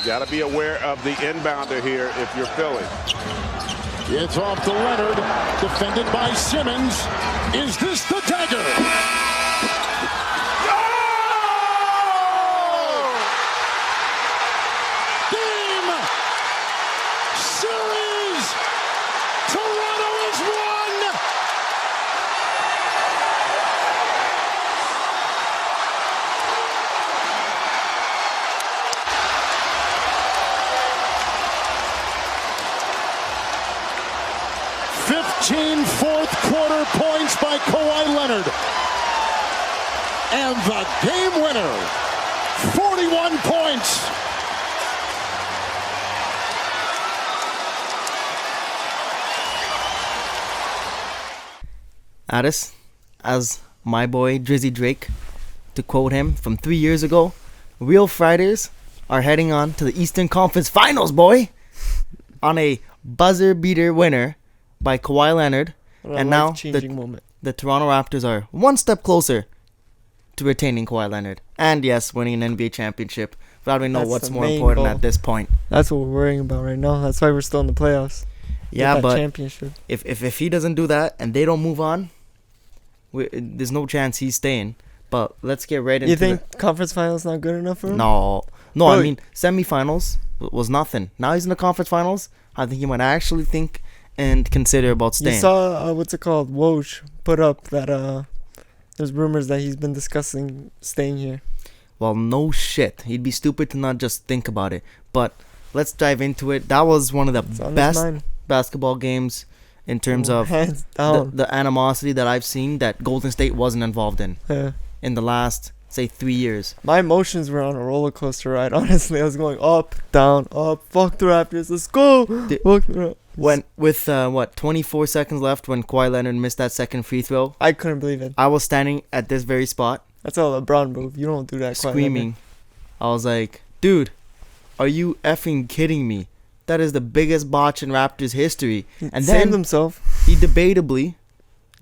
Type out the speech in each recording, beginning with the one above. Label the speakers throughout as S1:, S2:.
S1: got to be aware of the inbounder here if you're Philly.
S2: It's off to Leonard, defended by Simmons. Is this the dagger? Game! Series! Toronto has won! Fourth-quarter points by Kawhi Leonard. And the game winner, 41 points.
S3: Addis, as my boy Drizzy Drake, to quote him from 3 years ago, real Fridays are heading on to the Eastern Conference Finals, boy, on a buzzer beater winner by Kawhi Leonard, and now the Toronto Raptors are one step closer to retaining Kawhi Leonard, and yes, winning an NBA championship. But I don't know what's more important
S4: goal
S3: at this point.
S4: That's what we're worrying about right now. That's why we're still in the playoffs.
S3: Yeah, but
S4: championship.
S3: If he doesn't do that and they don't move on, there's no chance he's staying. But let's get right into.
S4: You think conference finals not good enough for him?
S3: No.
S4: Bro,
S3: I mean semifinals was nothing. Now he's in the conference finals. I think he might actually think and consider about staying.
S4: You saw Woj put up that there's rumors that he's been discussing staying here.
S3: Well, no shit. He'd be stupid to not just think about it. But let's dive into it. That was one of the best basketball games in terms of the animosity that I've seen that Golden State wasn't involved in in the last, say, 3 years.
S4: My emotions were on a roller coaster ride, honestly. I was going up, down, up, fuck the Raptors, let's go.
S3: When with 24 seconds left when Kawhi Leonard missed that second free throw,
S4: I couldn't believe it.
S3: I was standing at this very spot.
S4: That's a LeBron move. You don't do that.
S3: Screaming. I was like, dude, are you effing kidding me? That is the biggest botch in Raptors history. And
S4: saved
S3: then
S4: himself.
S3: He debatably,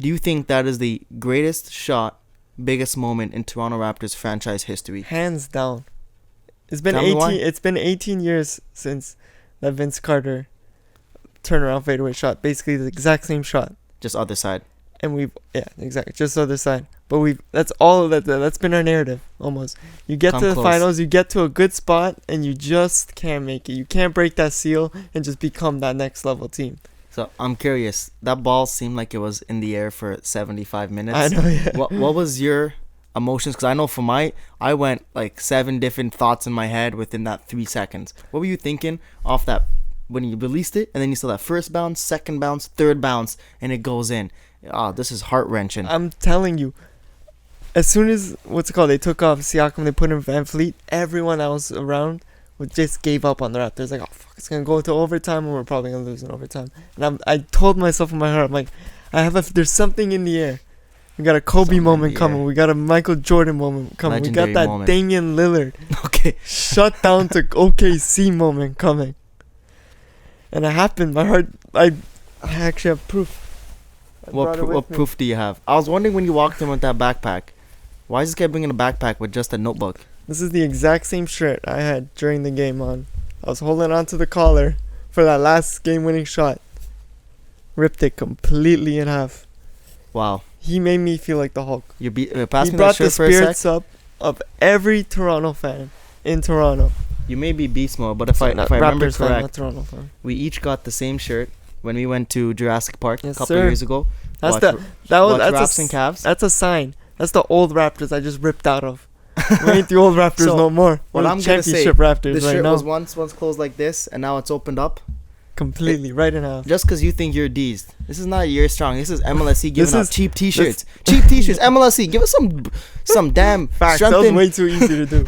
S3: do you think that is the greatest shot, biggest moment in Toronto Raptors franchise history?
S4: Hands down. It's been 18. It's been 18 years since that Vince Carter turnaround fadeaway shot. Basically the exact same shot.
S3: Just other side.
S4: And exactly, just other side. But that's all of that. That's been our narrative almost. You get to the finals, you get to a good spot, and you just can't make it. You can't break that seal and just become that next level team.
S3: So I'm curious. That ball seemed like it was in the air for 75 minutes.
S4: I know. Yeah.
S3: What was your emotions? Because I know for I went like 7 different thoughts in my head within that 3 seconds. What were you thinking off that when you released it, and then you saw that first bounce, second bounce, third bounce, and it goes in? Oh, this is heart-wrenching.
S4: I'm telling you, as soon as, they took off Siakam, they put in Van Fleet, everyone else around just gave up on the Raptors. Like, oh, fuck, it's going to go into overtime, and we're probably going to lose in overtime. And I told myself in my heart, I'm like, there's something in the air. We got a Kobe moment coming. We got a Michael Jordan moment coming.
S3: Legendary
S4: we got that
S3: moment.
S4: Damian Lillard shut down to OKC moment coming. And it happened. My heart, I actually have proof.
S3: What proof do you have? I was wondering when you walked in with that backpack. Why is this guy bringing a backpack with just a notebook?
S4: This is the exact same shirt I had during the game on. I was holding on to the collar for that last game-winning shot. Ripped it completely in half.
S3: Wow.
S4: He made me feel like the Hulk.
S3: He
S4: brought
S3: the
S4: spirits up of every Toronto fan in Toronto.
S3: You may be beast mode, but if I remember correct,
S4: Toronto fan.
S3: We each got the same shirt when we went to Jurassic Park a couple
S4: sir.
S3: Years ago.
S4: That's
S3: Raps and Cavs.
S4: That's a sign. That's the old Raptors I just ripped out of. We ain't the old Raptors no more.
S3: What I'm gonna say,
S4: Raptors
S3: the shirt
S4: right now.
S3: was once closed like this, and now it's opened up
S4: completely, right in half.
S3: Just because you think you're D's. This is not year strong. This is MLSE giving out cheap T-shirts. Cheap T-shirts. MLSE, give us some damn
S4: facts. That was way too easy to do.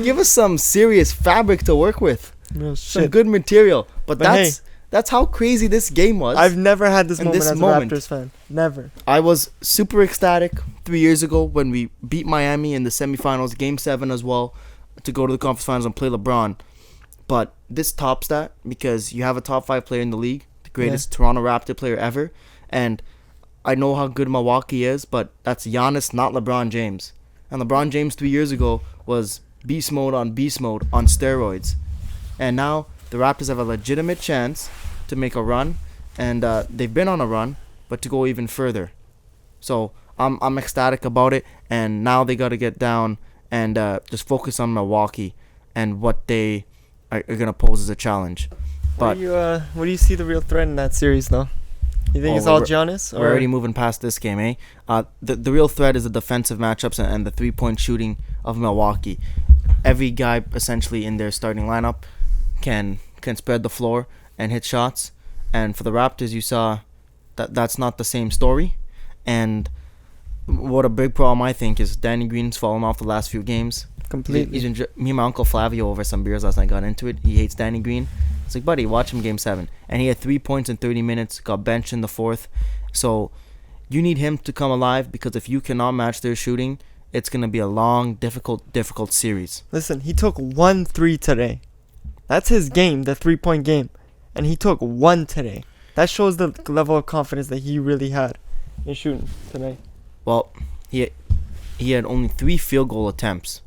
S3: Give us some serious fabric to work with.
S4: No
S3: some good material. But that's how crazy this game was.
S4: I've never had this moment as a Raptors fan. Never.
S3: I was super ecstatic 3 years ago when we beat Miami in the semifinals, Game 7 as well, to go to the conference finals and play LeBron. But this tops that because you have a top 5 player in the league, the greatest Toronto Raptor player ever. And I know how good Milwaukee is, but that's Giannis, not LeBron James. And LeBron James 3 years ago was beast mode on steroids. And now the Raptors have a legitimate chance to make a run, and they've been on a run, but to go even further. So I'm ecstatic about it, and now they got to get down and just focus on Milwaukee and what they are going to pose as a challenge. But
S4: what do you see the real threat in that series, though? You think it's all Giannis?
S3: We're already moving past this game, eh? The real threat is the defensive matchups and the three-point shooting of Milwaukee. Every guy essentially in their starting lineup can spread the floor and hit shots. And for the Raptors, you saw that's not the same story. And what a big problem I think is Danny Green's fallen off the last few games.
S4: Completely.
S3: Me and my Uncle Flavio over some beers last night got into it. He hates Danny Green. It's like, buddy, watch him Game 7. And he had 3 points in 30 minutes, got benched in the fourth. So you need him to come alive, because if you cannot match their shooting, it's going to be a long, difficult series.
S4: Listen, he took 1 3 today. That's his game, the 3-point game. And he took 1 today. That shows the level of confidence that he really had in shooting today.
S3: Well, he had only 3 field goal attempts.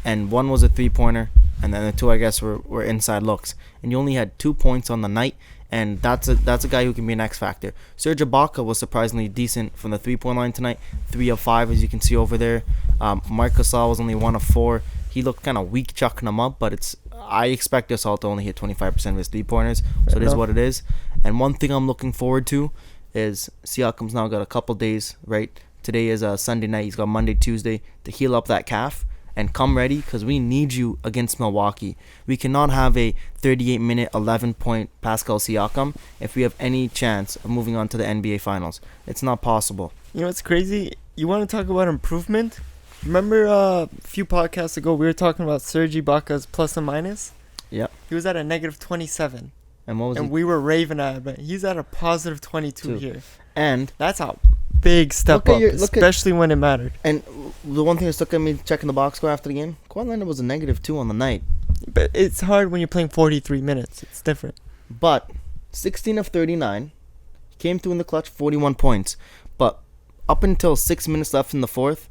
S3: And 1 was a 3-pointer. And then the 2, I guess, were inside looks. And you only had 2 points on the night. And that's a guy who can be an X factor. Serge Ibaka was surprisingly decent from the 3-point line tonight. 3 of 5, as you can see over there. Marc Gasol was only 1 of 4. He looked kind of weak chucking them up, but I expect Gasol to only hit 25% of his 3-pointers. So it is what it is. And one thing I'm looking forward to is Siakam's now got a couple days, right? Today is Sunday night. He's got Monday, Tuesday to heal up that calf. And come ready, because we need you against Milwaukee. We cannot have a 38-minute, 11-point Pascal Siakam if we have any chance of moving on to the NBA Finals. It's not possible.
S4: You know what's crazy? You want to talk about improvement? Remember a few podcasts ago we were talking about Serge Ibaka's plus and minus?
S3: Yep.
S4: He was at a negative 27.
S3: And what was
S4: and
S3: he?
S4: we were raving at it, but he's at a positive 22 here.
S3: And
S4: that's a big step up, especially when it mattered.
S3: And the one thing that stuck at me checking the box score after the game, Kawhi Leonard was a -2 on the night.
S4: But it's hard when you're playing 43 minutes. It's different.
S3: But 16 of 39, came through in the clutch, 41 points. But up until 6 minutes left in the fourth,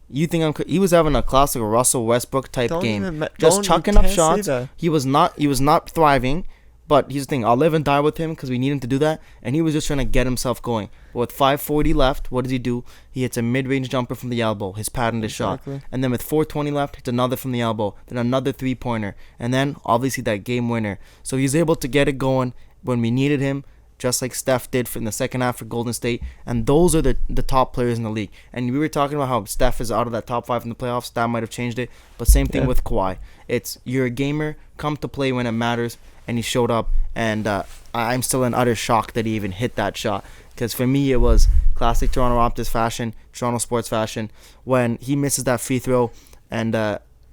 S3: you think he was having a classic Russell Westbrook type game, just chucking up shots. He was not thriving. But here's the thing, I'll live and die with him because we need him to do that. And he was just trying to get himself going. But with 5:40 left, what does he do? He hits a mid-range jumper from the elbow, his patented shot. And then with 4:20 left, hits another from the elbow, then another 3-pointer. And then, obviously, that game winner. So he's able to get it going when we needed him, just like Steph did in the second half for Golden State. And those are the top players in the league. And we were talking about how Steph is out of that top 5 in the playoffs. That might have changed it. But same thing with Kawhi. It's, you're a gamer, come to play when it matters. And he showed up, and I'm still in utter shock that he even hit that shot. Because for me, it was classic Toronto Raptors fashion, Toronto sports fashion. When he misses that free throw, and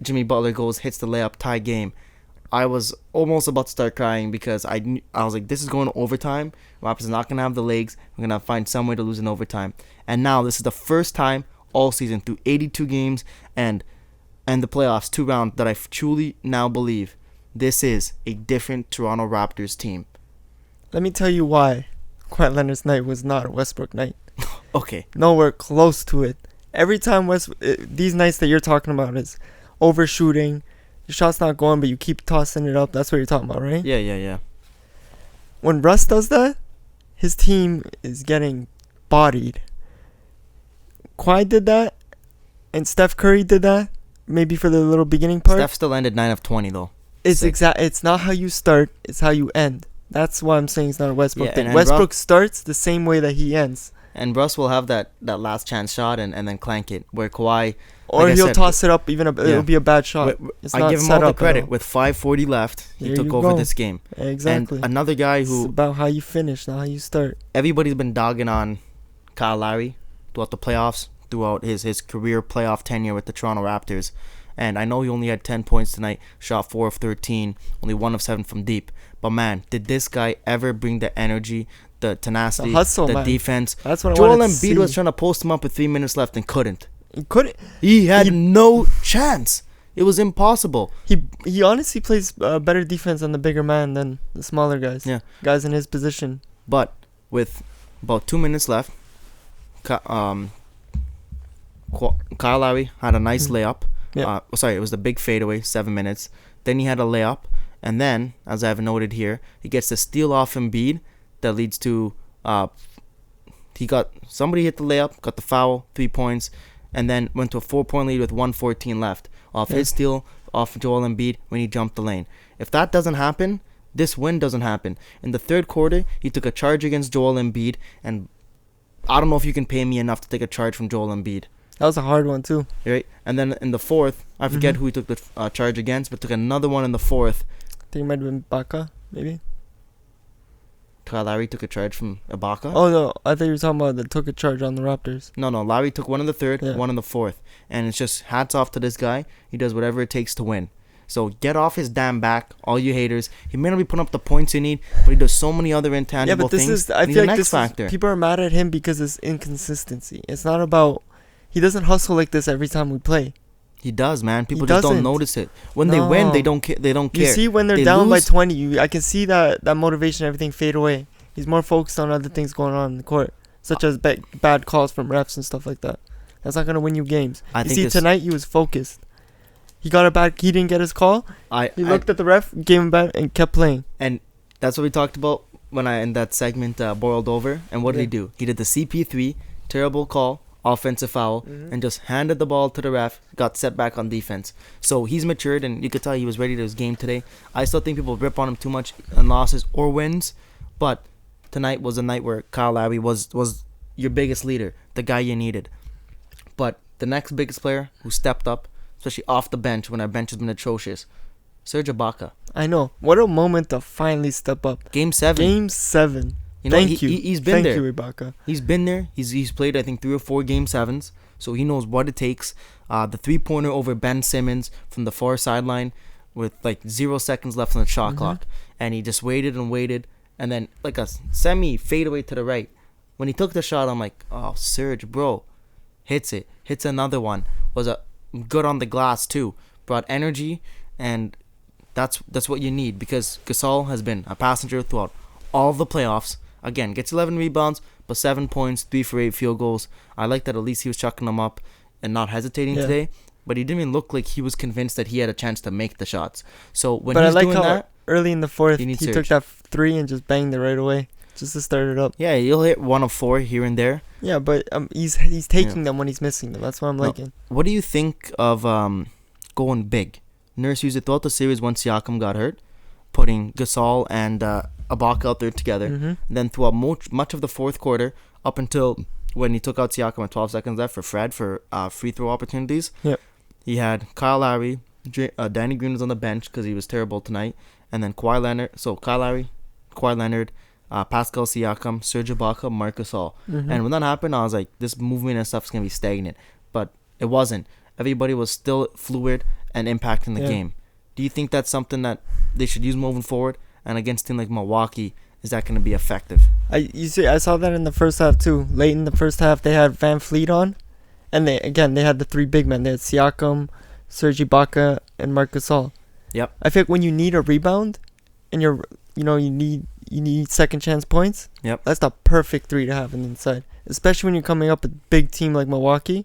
S3: Jimmy Butler hits the layup, tie game. I was almost about to start crying because I was like, this is going to overtime. Raptors are not going to have the legs. We're going to find some way to lose in overtime. And now this is the first time all season through 82 games and the playoffs, 2 rounds, that I truly now believe this is a different Toronto Raptors team.
S4: Let me tell you why Kawhi Leonard's night was not a Westbrook night.
S3: Okay.
S4: Nowhere close to it. Every time these nights that you're talking about is overshooting, your shot's not going, but you keep tossing it up. That's what you're talking about, right?
S3: Yeah.
S4: When Russ does that, his team is getting bodied. Kawhi did that, and Steph Curry did that, maybe for the little beginning part.
S3: Steph still ended 9 of 20, though.
S4: It's not how you start, it's how you end. That's why I'm saying it's not a Westbrook thing.
S3: And
S4: Westbrook starts the same way that he ends.
S3: And Russ will have that last chance shot and then clank it. Where Kawhi,
S4: or he'll toss it up, it'll be a bad shot.
S3: I give him all the credit. With 5:40 left, he took over this game.
S4: Exactly.
S3: And another guy who...
S4: It's about how you finish, not how you start.
S3: Everybody's been dogging on Kyle Lowry throughout the playoffs, throughout his career playoff tenure with the Toronto Raptors. And I know he only had 10 points tonight, shot 4 of 13, only 1 of 7 from deep. But man, did this guy ever bring the energy, the tenacity,
S4: the hustle,
S3: the defense?
S4: That's what
S3: Joel Embiid was trying to post him up with 3 minutes left and couldn't.
S4: He couldn't.
S3: He had no chance. It was impossible.
S4: He honestly plays better defense on the bigger man than the smaller guys.
S3: Yeah.
S4: Guys in his position.
S3: But with about 2 minutes left, Kyle Lowry had a nice layup. Yeah. It was the big fadeaway, 7 minutes. Then he had a layup. And then, as I have noted here, he gets the steal off Embiid that leads to somebody hit the layup, got the foul, 3 points, and then went to a 4-point lead with 1:14 left off his steal off Joel Embiid when he jumped the lane. If that doesn't happen, this win doesn't happen. In the third quarter, he took a charge against Joel Embiid, and I don't know if you can pay me enough to take a charge from Joel Embiid.
S4: That was a hard one too.
S3: Right? And then in the fourth, I forget who he took the charge against, but took another one in the fourth.
S4: I think it might have been Baca, maybe.
S3: Kyle Lowry took a charge from Ibaka.
S4: Oh no, I thought you were talking about that took a charge on the Raptors.
S3: No, Lowry took one in the third, one in the fourth. And it's just hats off to this guy. He does whatever it takes to win. So get off his damn back, all you haters. He may not be putting up the points you need, but he does so many other intangible things.
S4: I feel like this is, people are mad at him because it's inconsistency. It's not about, he doesn't hustle like this every time we play.
S3: He does, man. People just don't notice it. When they win, they don't care.
S4: You see, when they're down by 20, I can see that motivation, everything fade away. He's more focused on other things going on in the court, such as bad calls from refs and stuff like that. That's not gonna win you games. Tonight he was focused. He got it back. He didn't get his call. He looked at the ref, gave him back, and kept playing.
S3: And that's what we talked about when in that segment boiled over. And what did he do? He did the CP3, terrible call, offensive foul, and just handed the ball to the ref, got set back on defense. So he's matured, and you could tell he was ready to his game today. I still think people rip on him too much in losses or wins, but tonight was a night where Kyle Lowry was your biggest leader, the guy you needed. But the next biggest player who stepped up, especially off the bench when our bench has been atrocious, Serge Ibaka.
S4: I know. What a moment to finally step up.
S3: Game 7. You know,
S4: Thank you.
S3: He's been there.
S4: Thank you, Ibaka.
S3: He's been there. He's played, I think, 3 or 4 Game 7s, so he knows what it takes. The 3-pointer over Ben Simmons from the far sideline with like 0 seconds left on the shot clock, and he just waited and waited, and then like a semi fadeaway to the right. When he took the shot, I'm like, oh, Serge, bro, hits another one. Was good on the glass too. Brought energy, and that's what you need, because Gasol has been a passenger throughout all of the playoffs. Again, gets 11 rebounds, but 7 points, 3 for 8 field goals. I like that at least he was chucking them up and not hesitating today. But he didn't even look like he was convinced that he had a chance to make the shots. So when he's doing that,
S4: early in the fourth, he
S3: Serge.
S4: took that 3 and just banged it right away, just to start it up.
S3: Yeah, he'll hit 1 of 4 here and there.
S4: Yeah, but he's taking them when he's missing them. That's what I'm liking.
S3: What do you think of going big? Nurse used it throughout the series once Siakam got hurt, putting Gasol and Ibaka out there together. Then throughout much of the fourth quarter, up until when he took out Siakam with 12 seconds left for Fred for free throw opportunities.
S4: Yep.
S3: He had Kyle Lowry, Danny Green was on the bench because he was terrible tonight, and then Kawhi Leonard. So Kyle Lowry, Kawhi Leonard, Pascal Siakam, Serge Ibaka, Marc Gasol. And when that happened, I was like, this movement and stuff is going to be stagnant. But it wasn't. Everybody was still fluid and impacting the game. Do you think that's something that they should use moving forward? And against a team like Milwaukee, is that going to be effective?
S4: I saw that in the first half too. Late in the first half, they had Van Fleet on, and they had the 3 big men. They had Siakam, Serge Ibaka, and Marc Gasol.
S3: Yep.
S4: I think when you need a rebound, and you need second chance points.
S3: Yep.
S4: That's the perfect 3 to have on the inside, especially when you're coming up a big team like Milwaukee.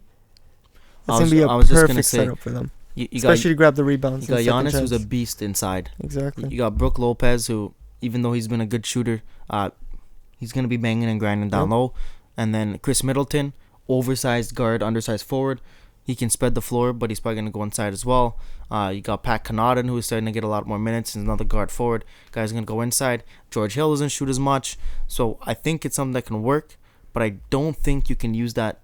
S4: It's gonna be a perfect setup for them. Especially to grab the rebounds.
S3: You got Giannis, who's a beast inside.
S4: Exactly.
S3: You got Brook Lopez, who, even though he's been a good shooter, he's going to be banging and grinding down low. And then Chris Middleton, oversized guard, undersized forward. He can spread the floor, but he's probably going to go inside as well. You got Pat Connaughton, who is starting to get a lot more minutes. He's another guard forward. Guy's going to go inside. George Hill doesn't shoot as much. So I think it's something that can work, but I don't think you can use that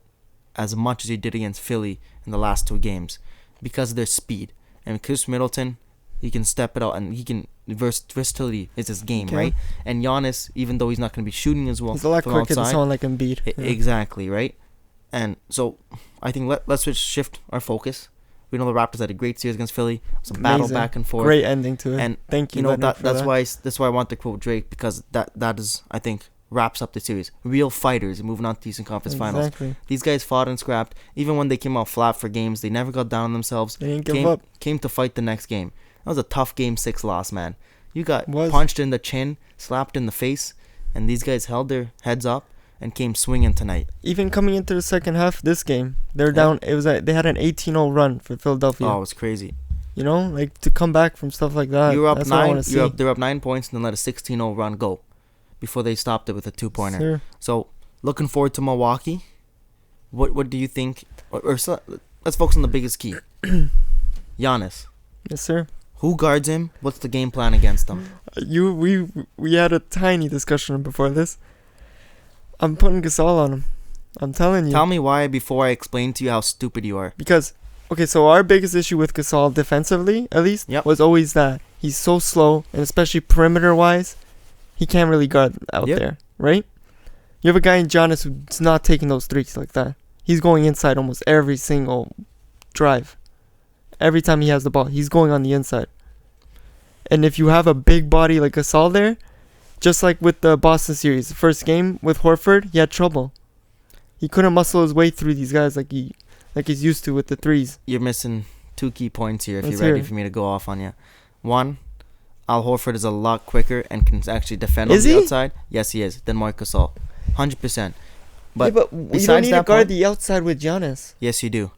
S3: as much as you did against Philly in the last 2 games because of their speed. And Chris Middleton, he can step it out, and he can versatility is his game, right? And Giannis, even though he's not going to be shooting as well,
S4: he's a lot quicker than someone like Embiid.
S3: Exactly, right? And so I think let's shift our focus. We know the Raptors had a great series against Philly. It was a battle back and forth.
S4: Great ending to it.
S3: And
S4: thank you.
S3: That's why I want to quote Drake, because that is, I think, wraps up the series. Real fighters moving on to the Eastern Conference Finals. These guys fought and scrapped. Even when they came out flat for games, they never got down on themselves.
S4: They didn't give up.
S3: Came to fight the next game. That was a tough Game 6 loss, man. You got punched in the chin, slapped in the face, and these guys held their heads up and came swinging tonight.
S4: Even coming into the second half, this game, they're down. It was they had an 18-0 run for Philadelphia.
S3: Oh, it was crazy.
S4: You know, like to come back from stuff like that.
S3: You were up
S4: that's what I
S3: 9.
S4: wanna see.
S3: They were up 9 points and then let a 16-0 run go before they stopped it with a 2-pointer.
S4: Sure.
S3: So looking forward to Milwaukee. What do you think? Let's focus on the biggest key. Giannis.
S4: Yes, sir.
S3: Who guards him? What's the game plan against him?
S4: We had a tiny discussion before this. I'm putting Gasol on him. I'm telling you.
S3: Tell me why before I explain to you how stupid you are.
S4: Because, okay, so our biggest issue with Gasol defensively, at least, was always that he's so slow, and especially perimeter-wise, he can't really guard out there, right? You have a guy in Giannis who's not taking those threes like that. He's going inside almost every single drive. Every time he has the ball, he's going on the inside. And if you have a big body like Gasol there, just like with the Boston series, the first game with Horford, he had trouble. He couldn't muscle his way through these guys like he's used to with the threes.
S3: You're missing 2 key points here if
S4: Let's
S3: you're ready
S4: hear it.
S3: for me to go off on you. One, Al Horford is a lot quicker and can actually defend on
S4: Is
S3: the
S4: he?
S3: outside. Yes, he is. Than Marc Gasol. 100%. But,
S4: but you don't
S3: besides
S4: need to
S3: that
S4: guard
S3: point-
S4: the outside with Giannis.
S3: yes, you do.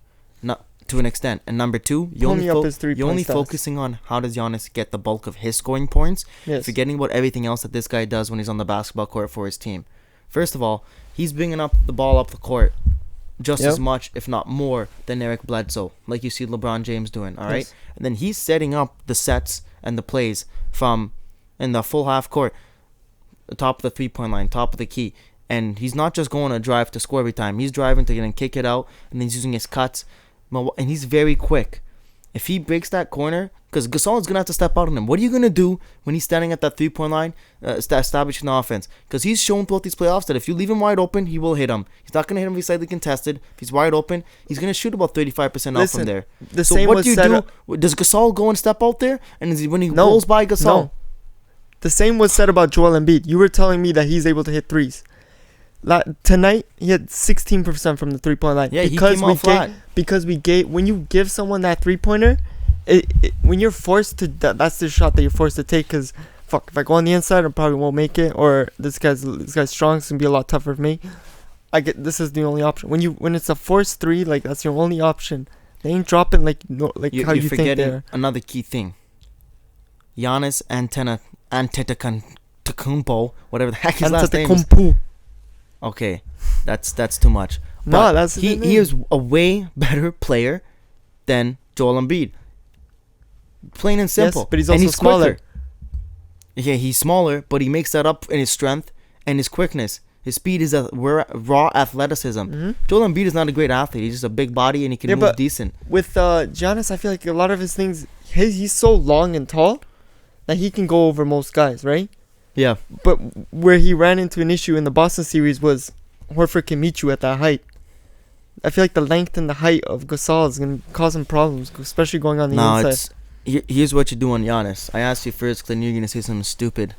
S3: Not to an extent. And number 2, you're
S4: Pull me up
S3: only,
S4: his three-point
S3: you're only
S4: stats.
S3: focusing on how does Giannis get the bulk of his scoring points,
S4: Yes.
S3: forgetting about everything else that this guy does when he's on the basketball court for his team. First of all, he's bringing up the ball up the court just as much, if not more, than Eric Bledsoe, like you see LeBron James doing, all right?
S4: Yes.
S3: And then he's setting up the sets and the plays from in the full half court, the top of the three-point line, top of the key. And he's not just going to drive to score every time. He's driving to get and kick it out, and then he's using his cuts. And he's very quick. If he breaks that corner, because Gasol is going to have to step out on him. What are you going to do when he's standing at that three-point line, establishing the offense? Because he's shown throughout these playoffs that if you leave him wide open, he will hit him. He's not going to hit him if he's slightly contested. If he's wide open, he's going to shoot about 35% out from there.
S4: The
S3: So
S4: same
S3: what
S4: was
S3: do you
S4: said.
S3: do? Does Gasol go and step out there? And is he, when he
S4: No.
S3: rolls by Gasol?
S4: No. The same was said about Joel Embiid. You were telling me that he's able to hit threes. Tonight he had 16% from the 3-point line.
S3: Yeah, he came out flat.
S4: Because when you give someone that 3-pointer, when you're forced to, that's the shot that you're forced to take. Because fuck, if I go on the inside, I probably won't make it. Or this guy's strong, it's gonna be a lot tougher for me. This is the only option. When it's a forced 3, like that's your only option. They ain't dropping how you
S3: You're
S4: think
S3: forgetting
S4: they are.
S3: another key thing. Giannis Antetokounmpo, whatever the heck his last name is.
S4: Antetokounmpo.
S3: Okay, that's too much.
S4: No,
S3: But
S4: that's
S3: he
S4: his name.
S3: is a way better player than Joel Embiid. Plain and simple.
S4: Yes, but he's
S3: And
S4: also smaller.
S3: quicker. Yeah, he's smaller, but he makes that up in his strength and his quickness. His speed is a raw athleticism.
S4: Mm-hmm.
S3: Joel Embiid is not a great athlete. He's just a big body and he can move decent.
S4: With Giannis, I feel like a lot of his things, he's so long and tall that he can go over most guys, right?
S3: Yeah.
S4: But where he ran into an issue in the Boston series was Horford can meet you at that height. I feel like the length and the height of Gasol is going to cause him problems, especially going on the inside.
S3: Here's what you do on Giannis. I asked you first because I knew you were going to say something stupid.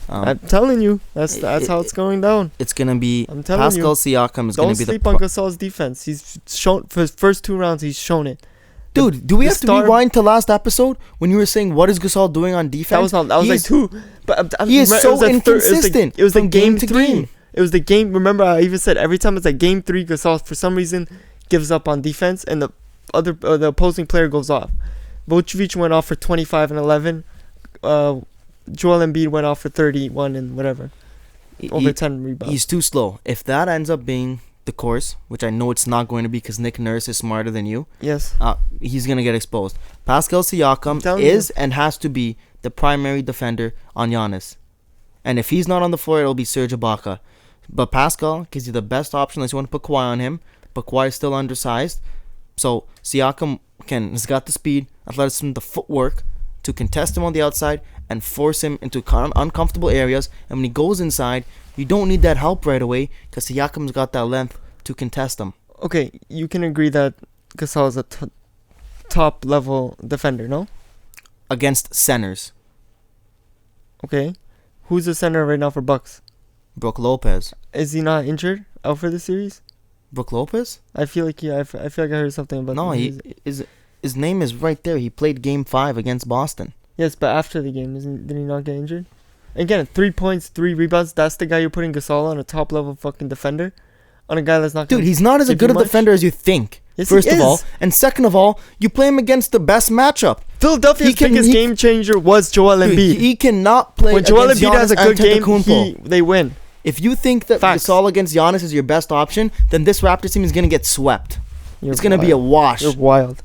S4: I'm telling you, that's how it's going down.
S3: It's going to be
S4: I'm telling
S3: Pascal
S4: you,
S3: Siakam is going to be the...
S4: Don't sleep on Gasol's defense. He's shown, for his first 2 rounds, he's shown it.
S3: Dude, do we have to rewind to last episode when you were saying what is Gasol doing on defense?
S4: That was like 2. But
S3: he is so inconsistent.
S4: It was the
S3: from
S4: game
S3: to
S4: 3.
S3: game.
S4: It was the game. Remember, I even said every time it's like game 3, Gasol for some reason gives up on defense, and the opposing player goes off. Vucevic went off for 25 and 11. Joel Embiid went off for 31 and whatever. Over 10 rebounds.
S3: He's too slow. If that ends up being the course, which I know it's not going to be because Nick Nurse is smarter than you,
S4: yes,
S3: he's going to get exposed. Pascal Siakam is and has to be the primary defender on Giannis. And if he's not on the floor, it'll be Serge Ibaka. But Pascal gives you the best option unless you want to put Kawhi on him. But Kawhi is still undersized. So Siakam has got the speed, athleticism, the footwork to contest him on the outside and force him into uncomfortable areas. And when he goes inside, you don't need that help right away because Siakam's got that length to contest him.
S4: Okay, you can agree that Gasol is a top level defender, no?
S3: Against centers.
S4: Okay. Who's the center right now for Bucks?
S3: Brook Lopez.
S4: Is he not injured out for the series?
S3: Brook Lopez?
S4: I feel like I feel like I heard something about.
S3: No, his name is right there. He played Game 5 against Boston.
S4: Yes, but after the game, did he not get injured? Again, 3 points, 3 rebounds. That's the guy you're putting Gasol on, a top level fucking defender, on a guy that's not.
S3: Dude, he's not as good a defender as you think.
S4: Yes,
S3: first
S4: he
S3: of all,
S4: is.
S3: and second of all, you play him against the best matchup.
S4: Philadelphia's biggest game changer was Joel
S3: Dude,
S4: Embiid.
S3: he cannot play
S4: When Joel
S3: against
S4: Embiid has a
S3: Giannis
S4: good game,
S3: Antetokounmpo.
S4: they win.
S3: If you think that
S4: Facts.
S3: Gasol against Giannis is your best option, then this Raptors team is gonna get swept. It's gonna be a wash.
S4: You're wild.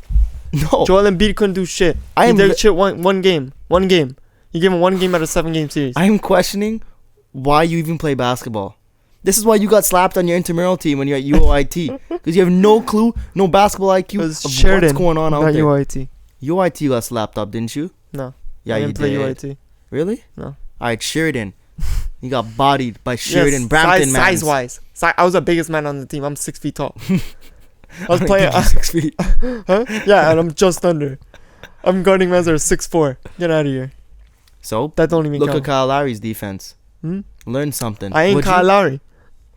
S3: No,
S4: Joel Embiid couldn't do shit.
S3: I
S4: He
S3: am
S4: did
S3: li-
S4: shit one game. One game. You gave him 1 game out of 7-game series.
S3: I am questioning why you even play basketball. This is why you got slapped on your intramural team when you're at UOIT, because you have no clue, no basketball IQ
S4: It was
S3: of
S4: Sheridan,
S3: what's going on out
S4: not
S3: there.
S4: UIT.
S3: UIT got slapped up, didn't you?
S4: No.
S3: Yeah,
S4: I
S3: you
S4: didn't play
S3: did.
S4: UIT.
S3: Really?
S4: No.
S3: All right, Sheridan. You got bodied by Sheridan Brampton, man.
S4: Size-wise. I was the biggest man on the team. I'm 6 feet tall. I was
S3: I
S4: playing...
S3: think you're 6 feet.
S4: Huh? Yeah, and I'm just under. I'm guarding men that are 6'4". Get out of here.
S3: So,
S4: That don't even
S3: look
S4: count.
S3: at Kyle Lowry's defense.
S4: Hmm?
S3: Learn something.
S4: I ain't
S3: Would
S4: Kyle
S3: you?
S4: Lowry.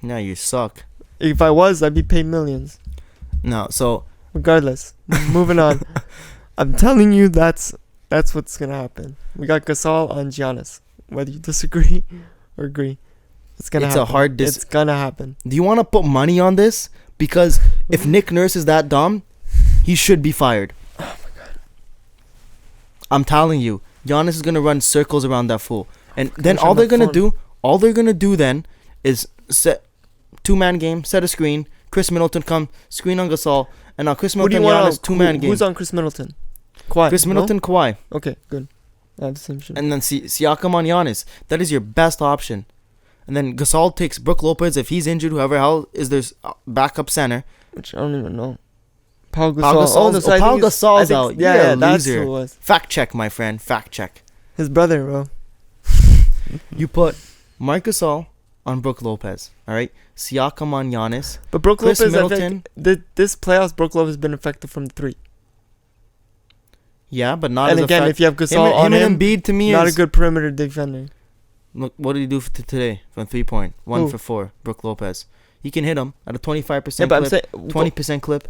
S3: No, you suck.
S4: If I was, I'd be paid millions.
S3: No, so
S4: Regardless. Moving on. I'm telling you that's what's going to happen. We got Gasol on Giannis. Whether you disagree or agree. It's going to
S3: It's
S4: happen.
S3: a hard
S4: It's going to happen.
S3: do you want to put money on this? Because if Nick Nurse is that dumb, he should be fired.
S4: Oh my god.
S3: I'm telling you, Giannis is gonna run circles around that fool, and then
S4: Wish
S3: all
S4: I'm
S3: they're
S4: not
S3: gonna
S4: fun.
S3: do, then is set 2-man game, set a screen. Chris Middleton come screen on Gasol, and now Chris
S4: Who do you
S3: Middleton
S4: want
S3: Giannis 2-man game.
S4: Who's on Chris Middleton? Kawhi.
S3: Chris
S4: no?
S3: Middleton, Kawhi,
S4: Okay, good. I have the same shit.
S3: and then Siakam on Giannis. That is your best option. And then Gasol takes Brook Lopez if he's injured. Whoever hell is their backup center.
S4: Which I don't even know. Pau Gasol.
S3: Pau Gasol's,
S4: so I
S3: Pau
S4: think it's-
S3: Gasol's
S4: I think-
S3: out.
S4: Yeah,
S3: You're
S4: yeah,
S3: a
S4: that's
S3: loser.
S4: who it was.
S3: Fact check, my friend. Fact check.
S4: His brother, bro.
S3: You put Marc Gasol on Brook Lopez. All right. Siakam on Giannis.
S4: But Brook
S3: Chris
S4: Lopez,
S3: Middleton.
S4: this playoffs, Brook Lopez has been effective from 3.
S3: Yeah, but not
S4: And
S3: as
S4: again,
S3: effect-
S4: if you have Gasol
S3: him,
S4: on
S3: him
S4: him,
S3: and Embiid to me
S4: not
S3: is
S4: a good perimeter defender.
S3: Look, what did he do today from 3-point? 1
S4: Who?
S3: for 4. Brook Lopez. He can hit him at a 25%
S4: Yeah, but I'm
S3: clip,
S4: saying
S3: 20% clip.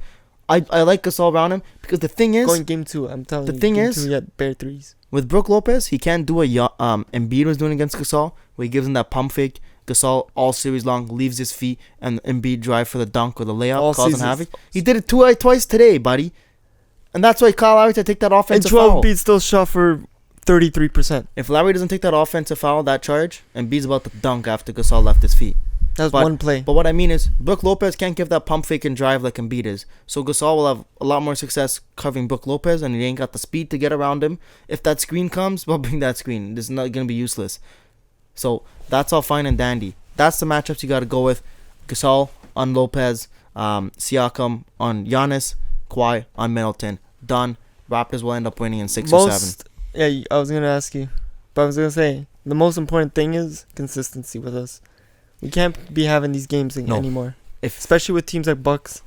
S3: I like Gasol around him because the thing is,
S4: going game 2. I'm telling
S3: the
S4: you.
S3: thing
S4: game
S3: is-
S4: 2, yeah, bare threes.
S3: with Brook Lopez, he can't do what Embiid was doing against Gasol, where he gives him that pump fake. Gasol all series long leaves his feet and Embiid drive for the dunk or the layup,
S4: All
S3: causing
S4: seasons.
S3: havoc. He did it twice today, buddy. And that's why Kyle Lowry had to take that
S4: And
S3: offensive
S4: Joel
S3: foul.
S4: Embiid still shot for 33%.
S3: If Lowry doesn't take that offensive foul, that charge, Embiid's about to dunk after Gasol left his feet.
S4: That's
S3: But-
S4: one play.
S3: But what I mean is, Brook Lopez can't give that pump fake and drive like Embiid is. So Gasol will have a lot more success covering Brook Lopez, and he ain't got the speed to get around him. If that screen comes, well, bring that screen. This is not going to be useless. So that's all fine and dandy. That's the matchups you got to go with. Gasol on Lopez, Siakam on Giannis, Kawhi on Middleton. Done. Raptors will end up winning in 6 or 7.
S4: Yeah, I was going to ask you. But I was going to say, the most important thing is consistency with us. We can't be having these games
S3: No.
S4: anymore.
S3: If
S4: Especially with teams like Bucks,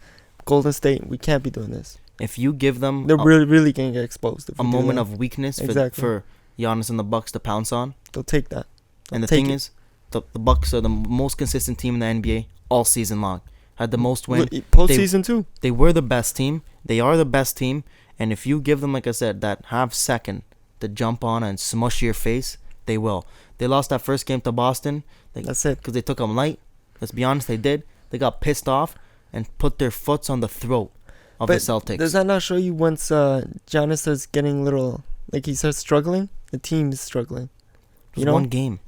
S4: Golden State. We can't be doing this.
S3: if you give them
S4: They're really going to get exposed. If
S3: a
S4: we do
S3: moment
S4: that.
S3: of weakness
S4: Exactly.
S3: for Giannis and the Bucks to pounce on,
S4: They'll take that.
S3: and the
S4: Take
S3: thing
S4: it.
S3: is, the Bucks are the most consistent team in the NBA all season long. Had the most win.
S4: Postseason too.
S3: They were the best team. They are the best team. And if you give them, like I said, that half second to jump on and smush your face, they will. They lost that first game to Boston
S4: That's it.
S3: because they took them light. Let's be honest, they did. They got pissed off and put their foots on the throat of the Celtics.
S4: Does that not show you once Giannis starts getting little, like he starts struggling, the team is struggling?
S3: It was
S4: You know,
S3: one game.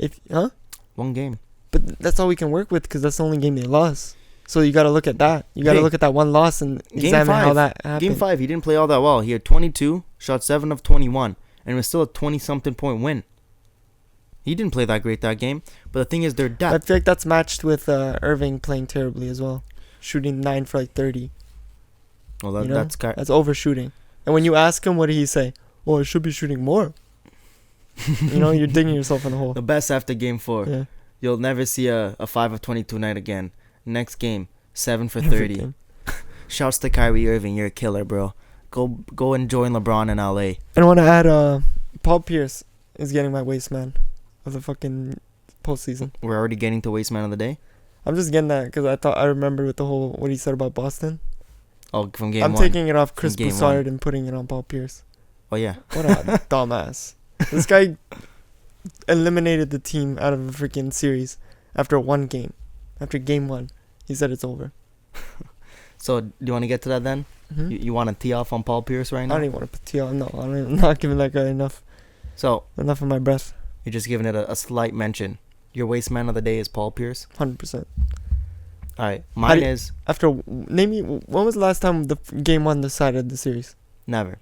S3: One game.
S4: But that's all we can work with because that's the only game they lost. So you got to look at that. You got to
S3: Hey,
S4: look at that one loss and
S3: Game
S4: examine how
S3: 5.
S4: that happened.
S3: Game 5, he didn't play all that well. He had 22, shot 7 of 21, and it was still a 20-something point win. He didn't play that great that game. But the thing is, their
S4: I
S3: depth.
S4: feel like that's matched with Irving playing terribly as well, shooting 9 for like 30.
S3: Well,
S4: You know?
S3: that's
S4: That's overshooting. And when you ask him, what did he say? Oh, I should be shooting more. You know, you're digging yourself in a hole.
S3: the best after game 4.
S4: Yeah.
S3: You'll never see a 5 of 22 night again. Next game, 7 for
S4: Every
S3: 30.
S4: game.
S3: Shouts to Kyrie Irving. You're a killer, bro. Go and join LeBron in LA.
S4: And I want to add, Paul Pierce is getting my waste man of the fucking postseason.
S3: We're already getting to Waste Man of the Day.
S4: I'm just getting that because I remember with the whole what he said about Boston.
S3: Oh, from game
S4: I'm
S3: 1.
S4: taking it off Chris
S3: game
S4: Broussard and putting it on Paul Pierce.
S3: Oh, yeah.
S4: What a dumbass. This guy eliminated the team out of a freaking series after one game. After game 1, he said it's over.
S3: So, do you want to get to that then?
S4: Mhm.
S3: You want to tee off on Paul Pierce right
S4: I
S3: now?
S4: don't even want to put T on. No, I'm not giving that guy enough
S3: So,
S4: of my breath.
S3: you're just giving it a slight mention. Your waste man of the day is Paul Pierce.
S4: 100%.
S3: All right, mine
S4: do you-
S3: is
S4: Name me, when was the last time the game 1 decided the series?
S3: never.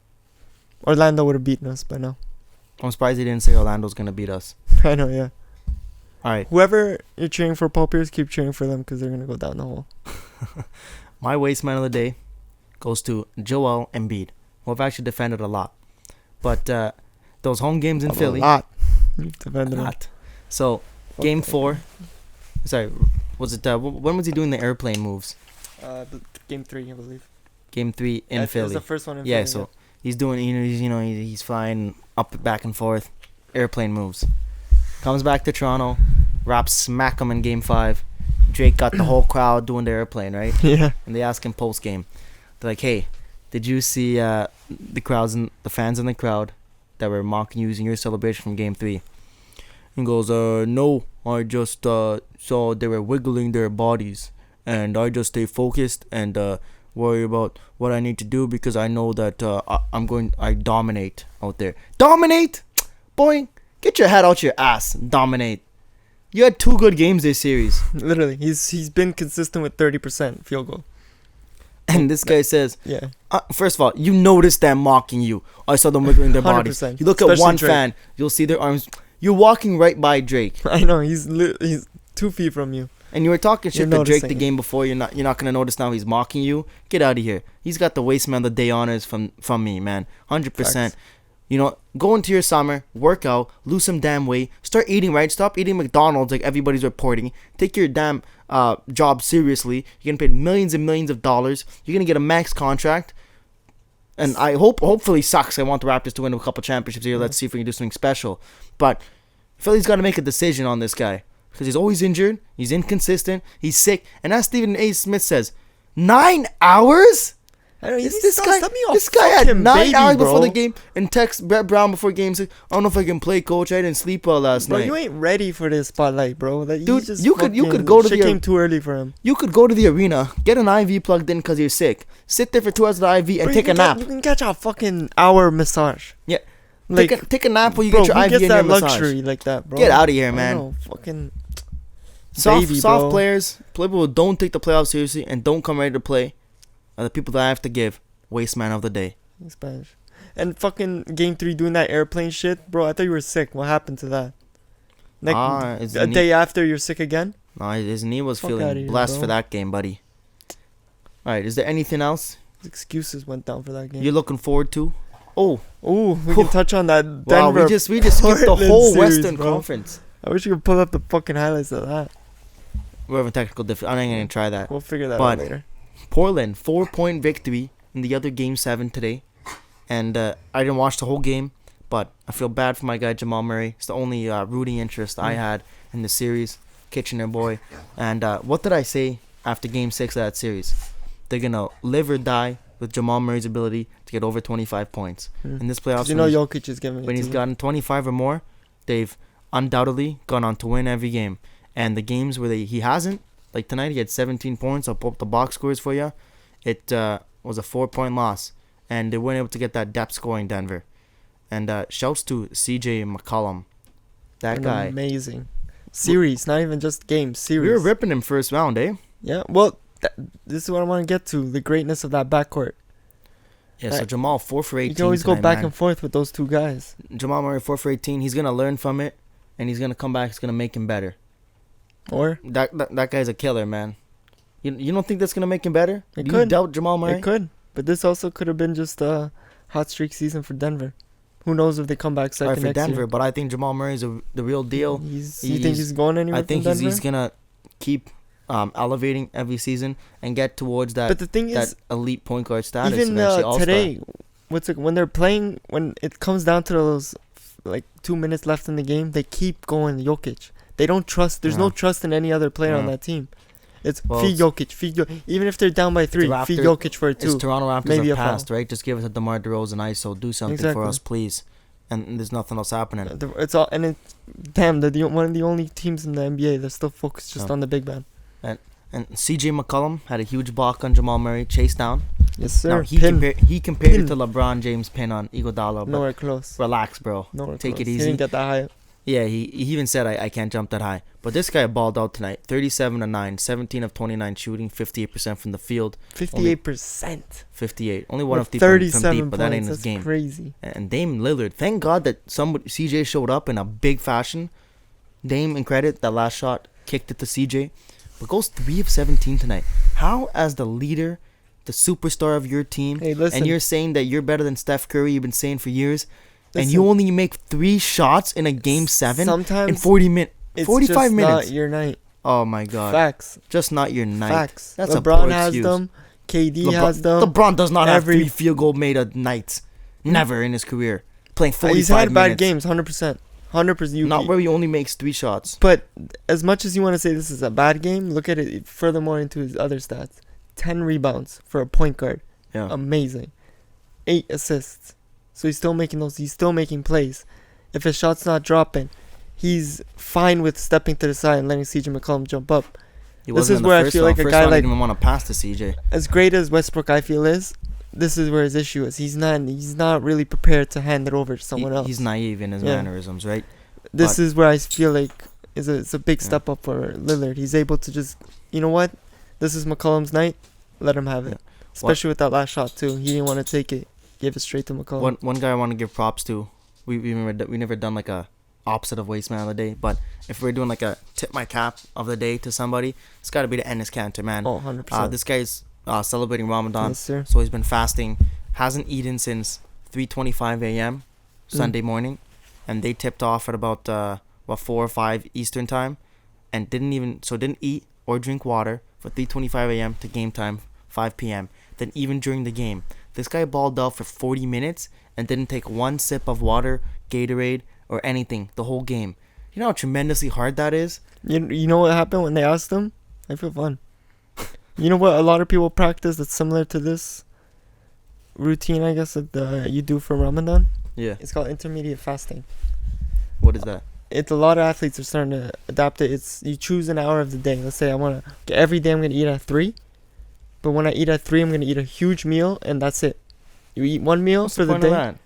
S4: Orlando would have beaten us by now.
S3: I'm surprised he didn't say Orlando's gonna beat us.
S4: I know, yeah.
S3: All right,
S4: Whoever you're cheering for, Paul Pierce, keep cheering for them because they're going to go down the hole.
S3: my waste man of the day goes to Joel Embiid, who I've actually defended a lot. But those home games in Philly,
S4: A lot. You've defended him.
S3: lot. So, game 4. Sorry, was it? When was he doing the airplane moves?
S4: Game 3, I believe.
S3: Game 3 in
S4: It was
S3: Philly.
S4: the first one in
S3: Yeah,
S4: Philly.
S3: so he's doing, he's flying up, back and forth, airplane moves. Comes back to Toronto, Raps smack him in game 5. Drake got the whole crowd doing the airplane, right?
S4: Yeah.
S3: And they ask him post game, they're like, "Hey, did you see the crowds and the fans in the crowd that were mocking you using your celebration from game 3?" He goes, "No, I just saw they were wiggling their bodies, and I just stay focused and worry about what I need to do because I know that I dominate out there. Dominate, boy, get your head out your ass. Dominate. You had 2 good games this series,
S4: Literally. He's been consistent with 30% field goal.
S3: and this guy says."
S4: Yeah.
S3: First of all, you noticed them mocking you. I saw them wiggling their bodies.
S4: 100%.
S3: You look at
S4: Especially
S3: one
S4: Drake.
S3: fan, you'll see their arms. You're walking right by Drake,
S4: I know. He's 2 feet from you.
S3: and you were talking shit
S4: You're
S3: to Drake
S4: noticing
S3: the
S4: it.
S3: game before. You're not gonna notice now he's mocking you. Get out of here. He's got the waste man of the day honors from me, man. 100%. You know, go into your summer, work out, lose some damn weight, start eating right, stop eating McDonald's like everybody's reporting. Take your damn job seriously. You're getting paid millions and millions of dollars. You're gonna get a max contract. And I hopefully sucks. I want the Raptors to win a couple championships here. Let's see if we can do something special. But Philly's got to make a decision on this guy because he's always injured. He's inconsistent. He's sick. And as Stephen A. Smith says, 9 hours.
S4: I know.
S3: This guy had 9 hours before the game and text Brett Brown before game. Said, "I don't know if I can play, coach. I didn't sleep well last
S4: Bro,
S3: night."
S4: you ain't ready for this spotlight, bro. Like,
S3: Dude,
S4: just
S3: you could go to
S4: shit
S3: the
S4: came too early for him.
S3: You could go to the arena, get an IV plugged in because you're sick. Sit there for 2 hours of the IV and
S4: Bro,
S3: take
S4: you
S3: a
S4: can
S3: nap.
S4: You can catch a fucking hour massage.
S3: Yeah.
S4: Like,
S3: Take a nap while you
S4: bro,
S3: get your
S4: who
S3: IV
S4: gets
S3: and your
S4: that
S3: massage.
S4: luxury like that, bro?
S3: Get out of here,
S4: I
S3: man.
S4: know, fucking
S3: Soft
S4: baby, bro.
S3: players, people who don't take the playoffs seriously and don't come ready to play, are the people that I have to give waste man of the day.
S4: In Spanish. And fucking game 3 doing that airplane shit, bro. I thought you were sick. What happened to that?
S3: His
S4: A
S3: knee-
S4: day after you're sick again?
S3: No, his knee was
S4: Fuck outta
S3: feeling
S4: here,
S3: blessed
S4: bro.
S3: for that game, buddy. All right, is there anything else
S4: His excuses went down for that game.
S3: you're looking forward to? Oh,
S4: Ooh, we can touch on that
S3: wow,
S4: Denver.
S3: we just skipped the
S4: Portland
S3: whole
S4: series,
S3: Western
S4: bro.
S3: Conference.
S4: I wish you could pull up the fucking highlights of that.
S3: We're having technical difficulty. I'm not gonna try that.
S4: We'll figure that
S3: But-
S4: out later.
S3: Portland 4-point victory in the other game 7 today, and I didn't watch the whole game, but I feel bad for my guy Jamal Murray. It's the only rooting interest I had in the series, Kitchener boy. And what did I say after game 6 of that series? They're gonna live or die with Jamal Murray's ability to get over 25 points in this playoffs.
S4: You know Jokic is giving
S3: when
S4: it
S3: he's
S4: to you.
S3: gotten 25 or more, they've undoubtedly gone on to win every game. And the games where he hasn't, like tonight, he had 17 points. I'll pull up the box scores for you. It was a 4-point loss, and they weren't able to get that depth scoring Denver. And shouts to CJ McCollum, that
S4: An
S3: guy.
S4: amazing series, not even just games. Series.
S3: We were ripping him first round, eh?
S4: Yeah. Well, this is what I want to get to: the greatness of that backcourt.
S3: Yeah. So Jamal 4 for 18.
S4: You can always go
S3: tonight,
S4: back
S3: man.
S4: and forth with those two guys.
S3: Jamal Murray 4 for 18. He's gonna learn from it, and he's gonna come back. It's gonna make him better.
S4: Or
S3: That guy's a killer, man. You don't think that's gonna make him better?
S4: It
S3: Do
S4: could.
S3: you doubt Jamal Murray?
S4: it could, but this also could have been just a hot streak season for Denver. Who knows if they come back
S3: All right,
S4: second
S3: for
S4: next
S3: Denver,
S4: year?
S3: but I think Jamal Murray is the real deal.
S4: You think he's going anywhere?
S3: I think
S4: from
S3: he's
S4: Denver?
S3: gonna keep elevating every season and get towards that
S4: But the thing
S3: that
S4: is,
S3: elite point guard status.
S4: even
S3: eventually, all-star.
S4: today, when they're playing, when it comes down to those like 2 minutes left in the game, they keep going Jokic. They don't trust. There's no
S3: Yeah.
S4: trust in any other player on
S3: Yeah.
S4: that team. It's
S3: Well,
S4: feed Jokic, even if they're down by 3, feed
S3: Raptor-
S4: Jokic for a 2.
S3: It's Toronto Raptors
S4: maybe
S3: have
S4: a foul.
S3: passed, right? Just give it to DeMar DeRozan ISO. Do something for
S4: Exactly.
S3: us, please. and there's nothing else happening.
S4: It's all and it. Damn, they're one of the only teams in the NBA that's still focused just on the big man.
S3: And C.J. McCollum had a huge block on Jamal Murray, chase down.
S4: Yes, sir.
S3: Now, he compared it to LeBron James' pin on Iguodala.
S4: Nowhere close.
S3: Relax, bro.
S4: Nowhere
S3: Take
S4: close.
S3: it easy.
S4: He didn't get that high.
S3: Yeah, he even said I can't jump that high. But this guy balled out tonight. 37-9, 17 of 29 shooting, 58% from the field.
S4: 58%.
S3: 58. Only one of
S4: 37
S3: from deep, but that ain't his
S4: That's
S3: game.
S4: crazy.
S3: And Dame Lillard, thank God that CJ showed up in a big fashion. Dame, in credit, that last shot kicked it to CJ. But goes 3 of 17 tonight. How, as the leader, the superstar of your team,
S4: Hey, listen.
S3: and you're saying that you're better than Steph Curry, you've been saying for years, and
S4: Listen.
S3: you only make 3 shots in a game 7
S4: Sometimes
S3: in 40 minutes,
S4: It's
S3: 45
S4: just
S3: minutes.
S4: not your night.
S3: Oh my God!
S4: Facts.
S3: Just not your night.
S4: Facts.
S3: That's a
S4: LeBron
S3: poor
S4: has
S3: excuse.
S4: them. KD has them.
S3: LeBron does not have
S4: Every-
S3: 3 field goal made a night. Never in his career. Playing 45
S4: He's had
S3: minutes.
S4: bad games, 100%. 100%.
S3: Not where he only makes 3 shots.
S4: But as much as you want to say this is a bad game, look at it furthermore into his other stats. 10 rebounds for a point guard.
S3: Yeah.
S4: Amazing. 8 assists. So he's still making those. He's still making plays. If his shot's not dropping, he's fine with stepping to the side and letting CJ McCollum jump up.
S3: He
S4: This
S3: wasn't
S4: is
S3: in the
S4: where I
S3: first
S4: feel
S3: round.
S4: like a
S3: First
S4: guy
S3: round,
S4: like-
S3: he didn't even want to pass to CJ.
S4: As great as Westbrook I feel is, this is where his issue is. He's not really prepared to hand it over to someone else.
S3: He's naive in his
S4: Yeah.
S3: mannerisms, right?
S4: This
S3: but-
S4: is where I feel like it's a big
S3: Yeah.
S4: step up for Lillard. He's able to just, you know what? This is McCollum's night. Let him have it.
S3: Yeah.
S4: Especially with that last shot too. He didn't want to take it. Gave it straight to McCollum.
S3: One guy I want to give props to. We never done like a opposite of waste man of the day, but if we're doing like a tip my cap of the day to somebody, it's got to be the Enes Kanter, man.
S4: Oh, 100%.
S3: This guy's celebrating Ramadan,
S4: Yes, sir.
S3: so he's been fasting. Hasn't eaten since 3:25 a.m. Sunday morning, and they tipped off at about 4 or 5 Eastern time, and didn't eat or drink water for 3:25 a.m. to game time 5 p.m. Then even during the game, this guy balled out for 40 minutes and didn't take one sip of water, Gatorade, or anything the whole game. You know how tremendously hard that is?
S4: You know what happened when they asked him? I feel fun. You know what a lot of people practice that's similar to this routine, I guess, that you do for Ramadan?
S3: Yeah.
S4: It's called intermediate fasting.
S3: What is that?
S4: It's a lot of athletes are starting to adapt it. It's you choose an hour of the day. Let's say every day I'm gonna eat at 3, but when I eat at 3, I'm gonna eat a huge meal and that's it. You eat one meal
S3: What's
S4: for
S3: the
S4: the
S3: point of
S4: day,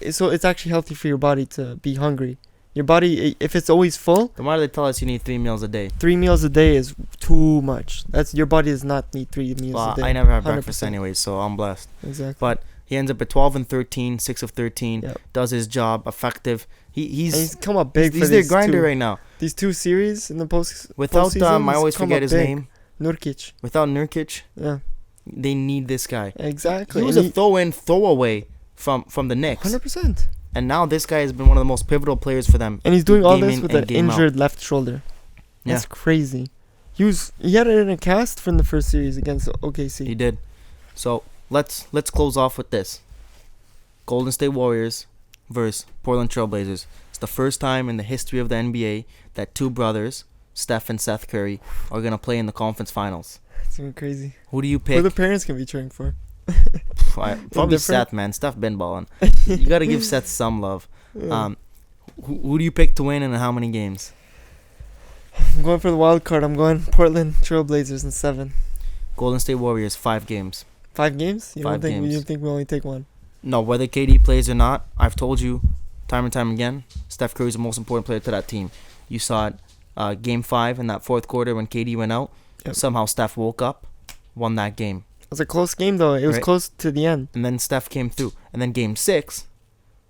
S3: that?
S4: so it's actually healthy for your body to be hungry. Your body, if it's always full,
S3: Then why do they tell us you need 3 meals a day?
S4: 3 meals a day is too much. That's your body does not need 3 meals
S3: Well,
S4: a day.
S3: I never have breakfast
S4: 100%.
S3: anyway, so I'm blessed.
S4: Exactly.
S3: But he ends up at 12 and 13, 6 of 13,
S4: Yep.
S3: does his job, effective.
S4: And he's
S3: He's
S4: come up big for
S3: he's their
S4: these
S3: grinder
S4: two,
S3: right now.
S4: these 2 series in the
S3: Without
S4: postseason,
S3: I
S4: he's
S3: always
S4: come
S3: forget
S4: up
S3: his
S4: big.
S3: name.
S4: Nurkic.
S3: Without Nurkic,
S4: Yeah,
S3: they need this guy.
S4: exactly.
S3: He was
S4: And
S3: a throw-in, throw-away from the Knicks,
S4: 100%.
S3: and now this guy has been one of the most pivotal players for them.
S4: And he's doing all
S3: game
S4: this
S3: in
S4: with
S3: and
S4: an
S3: game out.
S4: injured left shoulder.
S3: Yeah.
S4: That's crazy. He had it in a cast from the first series against OKC.
S3: He did. So let's close off with this: Golden State Warriors versus Portland Trailblazers. It's the first time in the history of the NBA that 2 brothers, Steph and Seth Curry, are gonna play in the conference finals.
S4: It's even crazy.
S3: Who do you
S4: Who
S3: pick?
S4: the parents can be cheering for.
S3: Probably
S4: different?
S3: Seth, man. Steph been balling. You gotta give Seth some love.
S4: Yeah.
S3: Who do you pick to win and in how many games?
S4: I'm going for the wild card. I'm going Portland Trailblazers in 7.
S3: Golden State Warriors 5 games.
S4: 5 games? You
S3: 5
S4: don't think
S3: games.
S4: you think we only take 1?
S3: No, whether KD plays or not, I've told you time and time again, Steph Curry's the most important player to that team. You saw it game 5 in that 4th quarter when KD went out.
S4: Yep.
S3: Somehow Steph woke up, won that game.
S4: It was a close game though. It was
S3: Right.
S4: close to the end.
S3: And then Steph came through. And then game 6,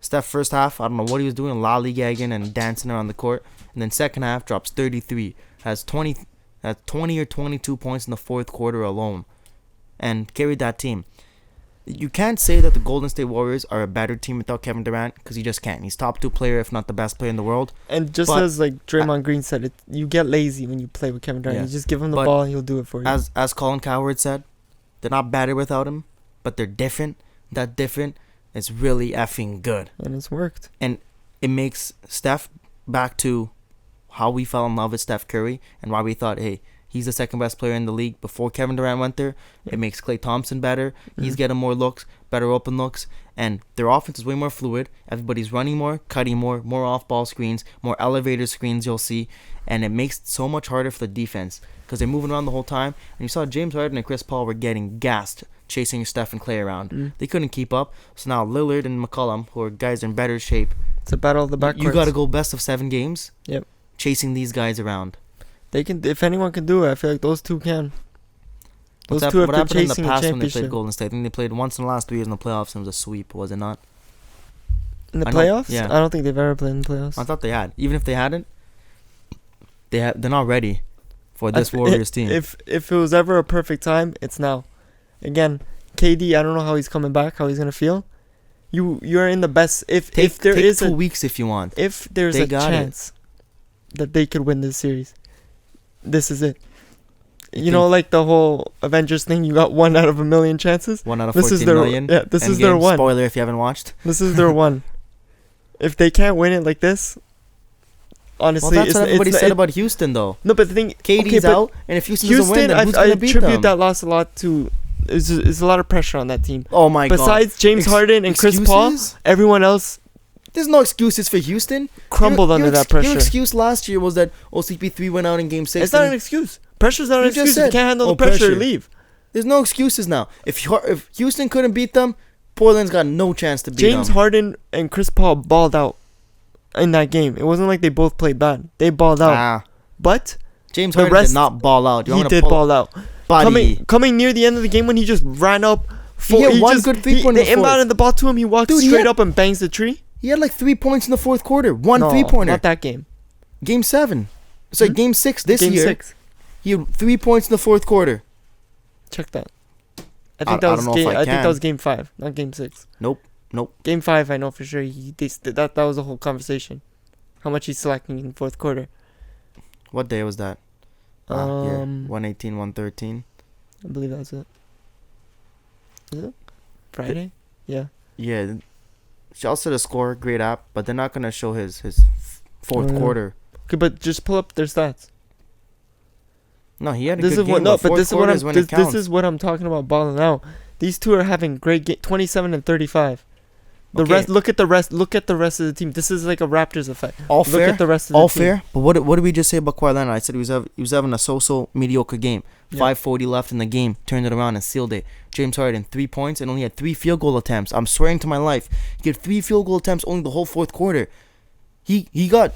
S3: Steph first half, I don't know what he was doing, lollygagging and dancing around the court. And then second half, drops 33. Has 20 or 22 points in the 4th quarter alone. And carried that team. You can't say that the Golden State Warriors are a better team without Kevin Durant, because you just can't. He's top 2 player, if not the best player in the world.
S4: And just
S3: But-
S4: as like Draymond Green said, you get lazy when you play with Kevin Durant.
S3: Yeah.
S4: You just give him the
S3: But
S4: ball and he'll do it for you.
S3: As Colin Cowherd said, they're not better without him, but they're different. That different is really effing good.
S4: And it's worked.
S3: And it makes Steph back to how we fell in love with Steph Curry and why we thought, hey, He's the second best player in the league before Kevin Durant went there. It makes Klay Thompson better. He's getting more looks, better open looks, and their offense is way more fluid. Everybody's running more, cutting more off-ball screens, more elevator screens you'll see, and it makes it so much harder for the defense because they're moving around the whole time. And you saw James Harden and Chris Paul were getting gassed chasing Steph and Klay around. They couldn't keep up, so now Lillard and McCollum, who are guys in better shape,
S4: It's a battle of the backcourts.
S3: you got to go best of 7 games.
S4: Yep.
S3: Chasing these guys around.
S4: They can. If anyone can do it, I feel like those two can. Those
S3: What
S4: two have been
S3: happened in the
S4: chasing a
S3: past when they played
S4: championship.
S3: Golden State? I think they played once in the last 3 years in the playoffs, and it was a sweep, was it not?
S4: In the
S3: I know,
S4: playoffs?
S3: yeah.
S4: I don't think they've ever played in the playoffs.
S3: I thought they had. Even if they hadn't, they're not ready for this Warriors team.
S4: If it was ever a perfect time, it's now. Again, KD, I don't know how he's coming back, how he's gonna feel. You're in the best. If there
S3: take
S4: is
S3: 2 weeks if you want.
S4: if there's
S3: They
S4: a
S3: got it.
S4: chance that they could win this series, this is it. You know, like the whole Avengers thing, you got 1 out of a million chances.
S3: 1 out of
S4: This
S3: 14
S4: is their
S3: million.
S4: yeah. This is their
S3: Endgame.
S4: one.
S3: Spoiler if you haven't watched.
S4: This is their one. If they can't win it like this, honestly,
S3: Well, that's what everybody
S4: it's
S3: said about Houston, though.
S4: no. But the thing,
S3: KD's
S4: but
S3: out, and if Houston doesn't win,
S4: Houston,
S3: then who's
S4: I
S3: going to beat
S4: attribute
S3: them?
S4: that loss a lot to. Is a lot of pressure on that team.
S3: Oh my god.
S4: Besides James Harden and Chris Paul,
S3: Excuses?
S4: everyone else
S3: There's no excuses for Houston.
S4: crumbled under that pressure.
S3: Your excuse last year was that CP3 went out in Game 6.
S4: It's not an excuse. Pressure's not an
S3: You just
S4: excuse. If you
S3: said,
S4: can't handle
S3: oh,
S4: the pressure,
S3: pressure.
S4: leave.
S3: There's no excuses now. If Houston couldn't beat them, Portland's got no chance to beat them.
S4: James Harden and Chris Paul balled out in that game. It wasn't like they both played bad. They balled out.
S3: Ah,
S4: But
S3: James
S4: The
S3: Harden
S4: rest-
S3: did not ball out.
S4: he did ball out.
S3: Buddy.
S4: Coming near the end of the game when he just ran up.
S3: He had one good three-pointer
S4: They
S3: in the fourth.
S4: inbounded the ball to him. He walked
S3: Dude, he
S4: straight
S3: had-
S4: up and bangs the tree.
S3: He had like 3 points in the fourth quarter. One
S4: No,
S3: three-pointer.
S4: not that game.
S3: Game 7. Sorry,
S4: Hmm?
S3: Game 6 this
S4: Game
S3: year.
S4: 6.
S3: He had 3 points in the fourth quarter.
S4: Check that.
S3: I
S4: I think
S3: don't know if I
S4: I think
S3: can.
S4: that was game 5, not game 6.
S3: Nope.
S4: Game 5, I know for sure. That was the whole conversation. How much he's slacking in the fourth quarter.
S3: What day was that? Here. 118, 113.
S4: I believe that's it. Is it Friday? Yeah.
S3: Yeah. Shouts to the score. Great app. But they're not going to show his fourth
S4: Oh, yeah.
S3: quarter.
S4: Okay, but just pull up their stats.
S3: No, he had a
S4: This
S3: good
S4: is
S3: game.
S4: what no,
S3: but
S4: but this is what I'm
S3: when it
S4: this
S3: counts.
S4: is what I'm talking about balling out. These two are having great game, 27 and 35. The
S3: Okay.
S4: rest, look at the rest of the team. This is like a Raptors effect.
S3: All
S4: Look
S3: fair.
S4: at the rest of the
S3: All
S4: team.
S3: fair. But what did we just say about Kawhi Leonard? I said he was having a so mediocre game.
S4: Yeah.
S3: 5:40 left in the game. Turned it around and sealed it. James Harden 3 points and only had 3 field goal attempts. I'm swearing to my life. He had 3 field goal attempts only the whole fourth quarter. He got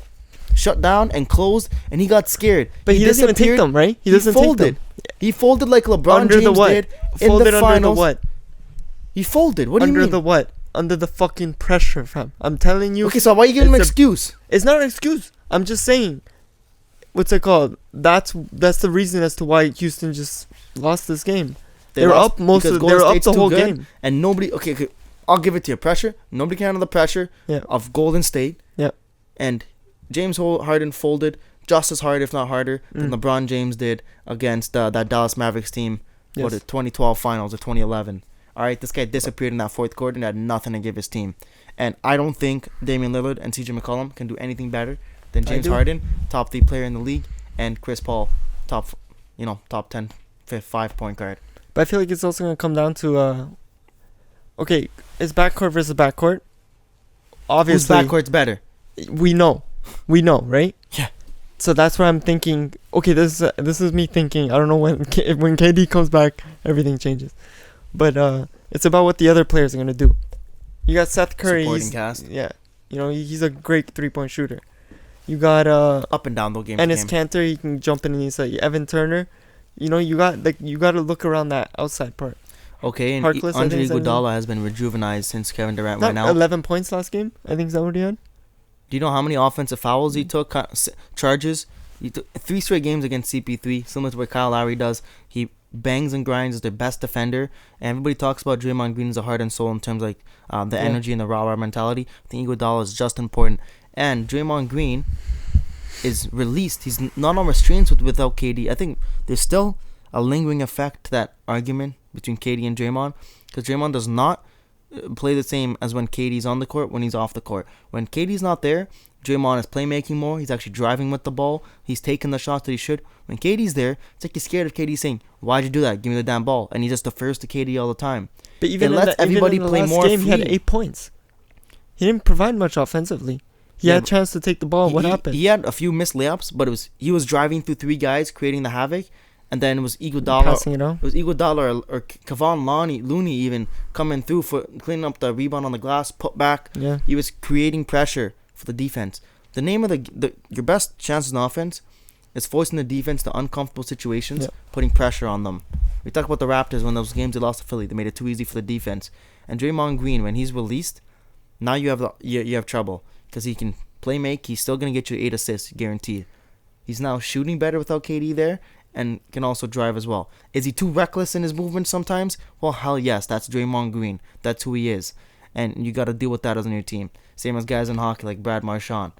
S3: shut down and closed, and he got scared.
S4: But he doesn't even take
S3: disappeared.
S4: them, right? He
S3: He
S4: doesn't
S3: folded.
S4: take them.
S3: He folded like LeBron
S4: Under
S3: James
S4: the what?
S3: did in
S4: Folded
S3: the
S4: under
S3: finals.
S4: the what?
S3: He folded. What do you
S4: Under
S3: mean?
S4: the what? Under the fucking pressure, fam. I'm telling you.
S3: Okay, so why are you giving him an
S4: it's a-
S3: excuse?
S4: It's not an excuse. I'm just saying. What's it called? That's the reason as to why Houston just lost this game. They were
S3: lost
S4: up most
S3: because
S4: of. They
S3: Golden
S4: were up
S3: State's
S4: the
S3: too
S4: whole
S3: good,
S4: game.
S3: and nobody. Okay, I'll give it to you. Pressure. Nobody can handle the pressure
S4: Yeah.
S3: of Golden State.
S4: Yeah.
S3: And James Harden folded just as hard, if not harder, than
S4: Mm.
S3: LeBron James did against that Dallas Mavericks team.
S4: Yes.
S3: What, the 2012 finals or 2011. All right, this guy disappeared in that fourth quarter and had nothing to give his team. And I don't think Damian Lillard and CJ McCollum can do anything better than James
S4: do.
S3: Harden, top 3 player in the league, and Chris Paul, top 10, 5 point guard.
S4: But I feel like it's also gonna come down to okay, it's backcourt versus backcourt.
S3: Whose
S4: Obviously,
S3: backcourt's better?
S4: we know, right?
S3: Yeah.
S4: So that's why I'm thinking. Okay, this is me thinking. I don't know when KD comes back, everything changes. But it's about what the other players are gonna do. You got Seth Curry.
S3: Supporting cast.
S4: Yeah, he's a great 3-point shooter. You got
S3: Up and down though, game to
S4: Ennis
S3: game.
S4: Cantor. He can jump in and he's like Evan Turner. You got to look around that outside part.
S3: Okay, and
S4: Harkless, I
S3: Andre
S4: think, is that his name?
S3: Iguodala has been rejuvenized since Kevin Durant
S4: Not
S3: went out.
S4: 11 points last game. I think is that what he had.
S3: Do you know how many offensive fouls he took? Charges? He took 3 straight games against CP3, similar to what Kyle Lowry does. He bangs and grinds as their best defender. And everybody talks about Draymond Green as a heart and soul in terms of like the energy and the raw mentality. I think Iguodala is just important. And Draymond Green is released. He's not on restraints without KD. I think there's still a lingering effect to that argument between KD and Draymond, because Draymond does not play the same as when KD's on the court, when he's off the court. When KD's not there, Draymond is playmaking more. He's actually driving with the ball. He's taking the shots that he should. When KD's there, it's like he's scared of KD saying, "Why'd you do that? Give me the damn ball." And he just defers to KD all the time.
S4: But even
S3: it lets everybody
S4: even in the
S3: play
S4: last
S3: more
S4: game, he had
S3: free.
S4: 8 points. He didn't provide much offensively. He had a chance to take the ball. What happened?
S3: He had a few missed layups, but he was driving through 3 guys, creating the havoc, and then it was Iguodala.
S4: Passing it out.
S3: It was Iguodala or Kevon Looney even coming through for cleaning up the rebound on the glass, put back.
S4: Yeah.
S3: He was creating pressure for the defense. The name of your best chances in offense is forcing the defense to uncomfortable situations, putting pressure on them. We talk about the Raptors when those games they lost to Philly, they made it too easy for the defense. And Draymond Green, when he's released, now you have trouble because he can play make. He's still gonna get you 8 assists, guaranteed. He's now shooting better without KD there, and can also drive as well. Is he too reckless in his movements sometimes? Well, hell yes, that's Draymond Green. That's who he is, and you got to deal with that as on your team. Same as guys in hockey like Brad Marchand.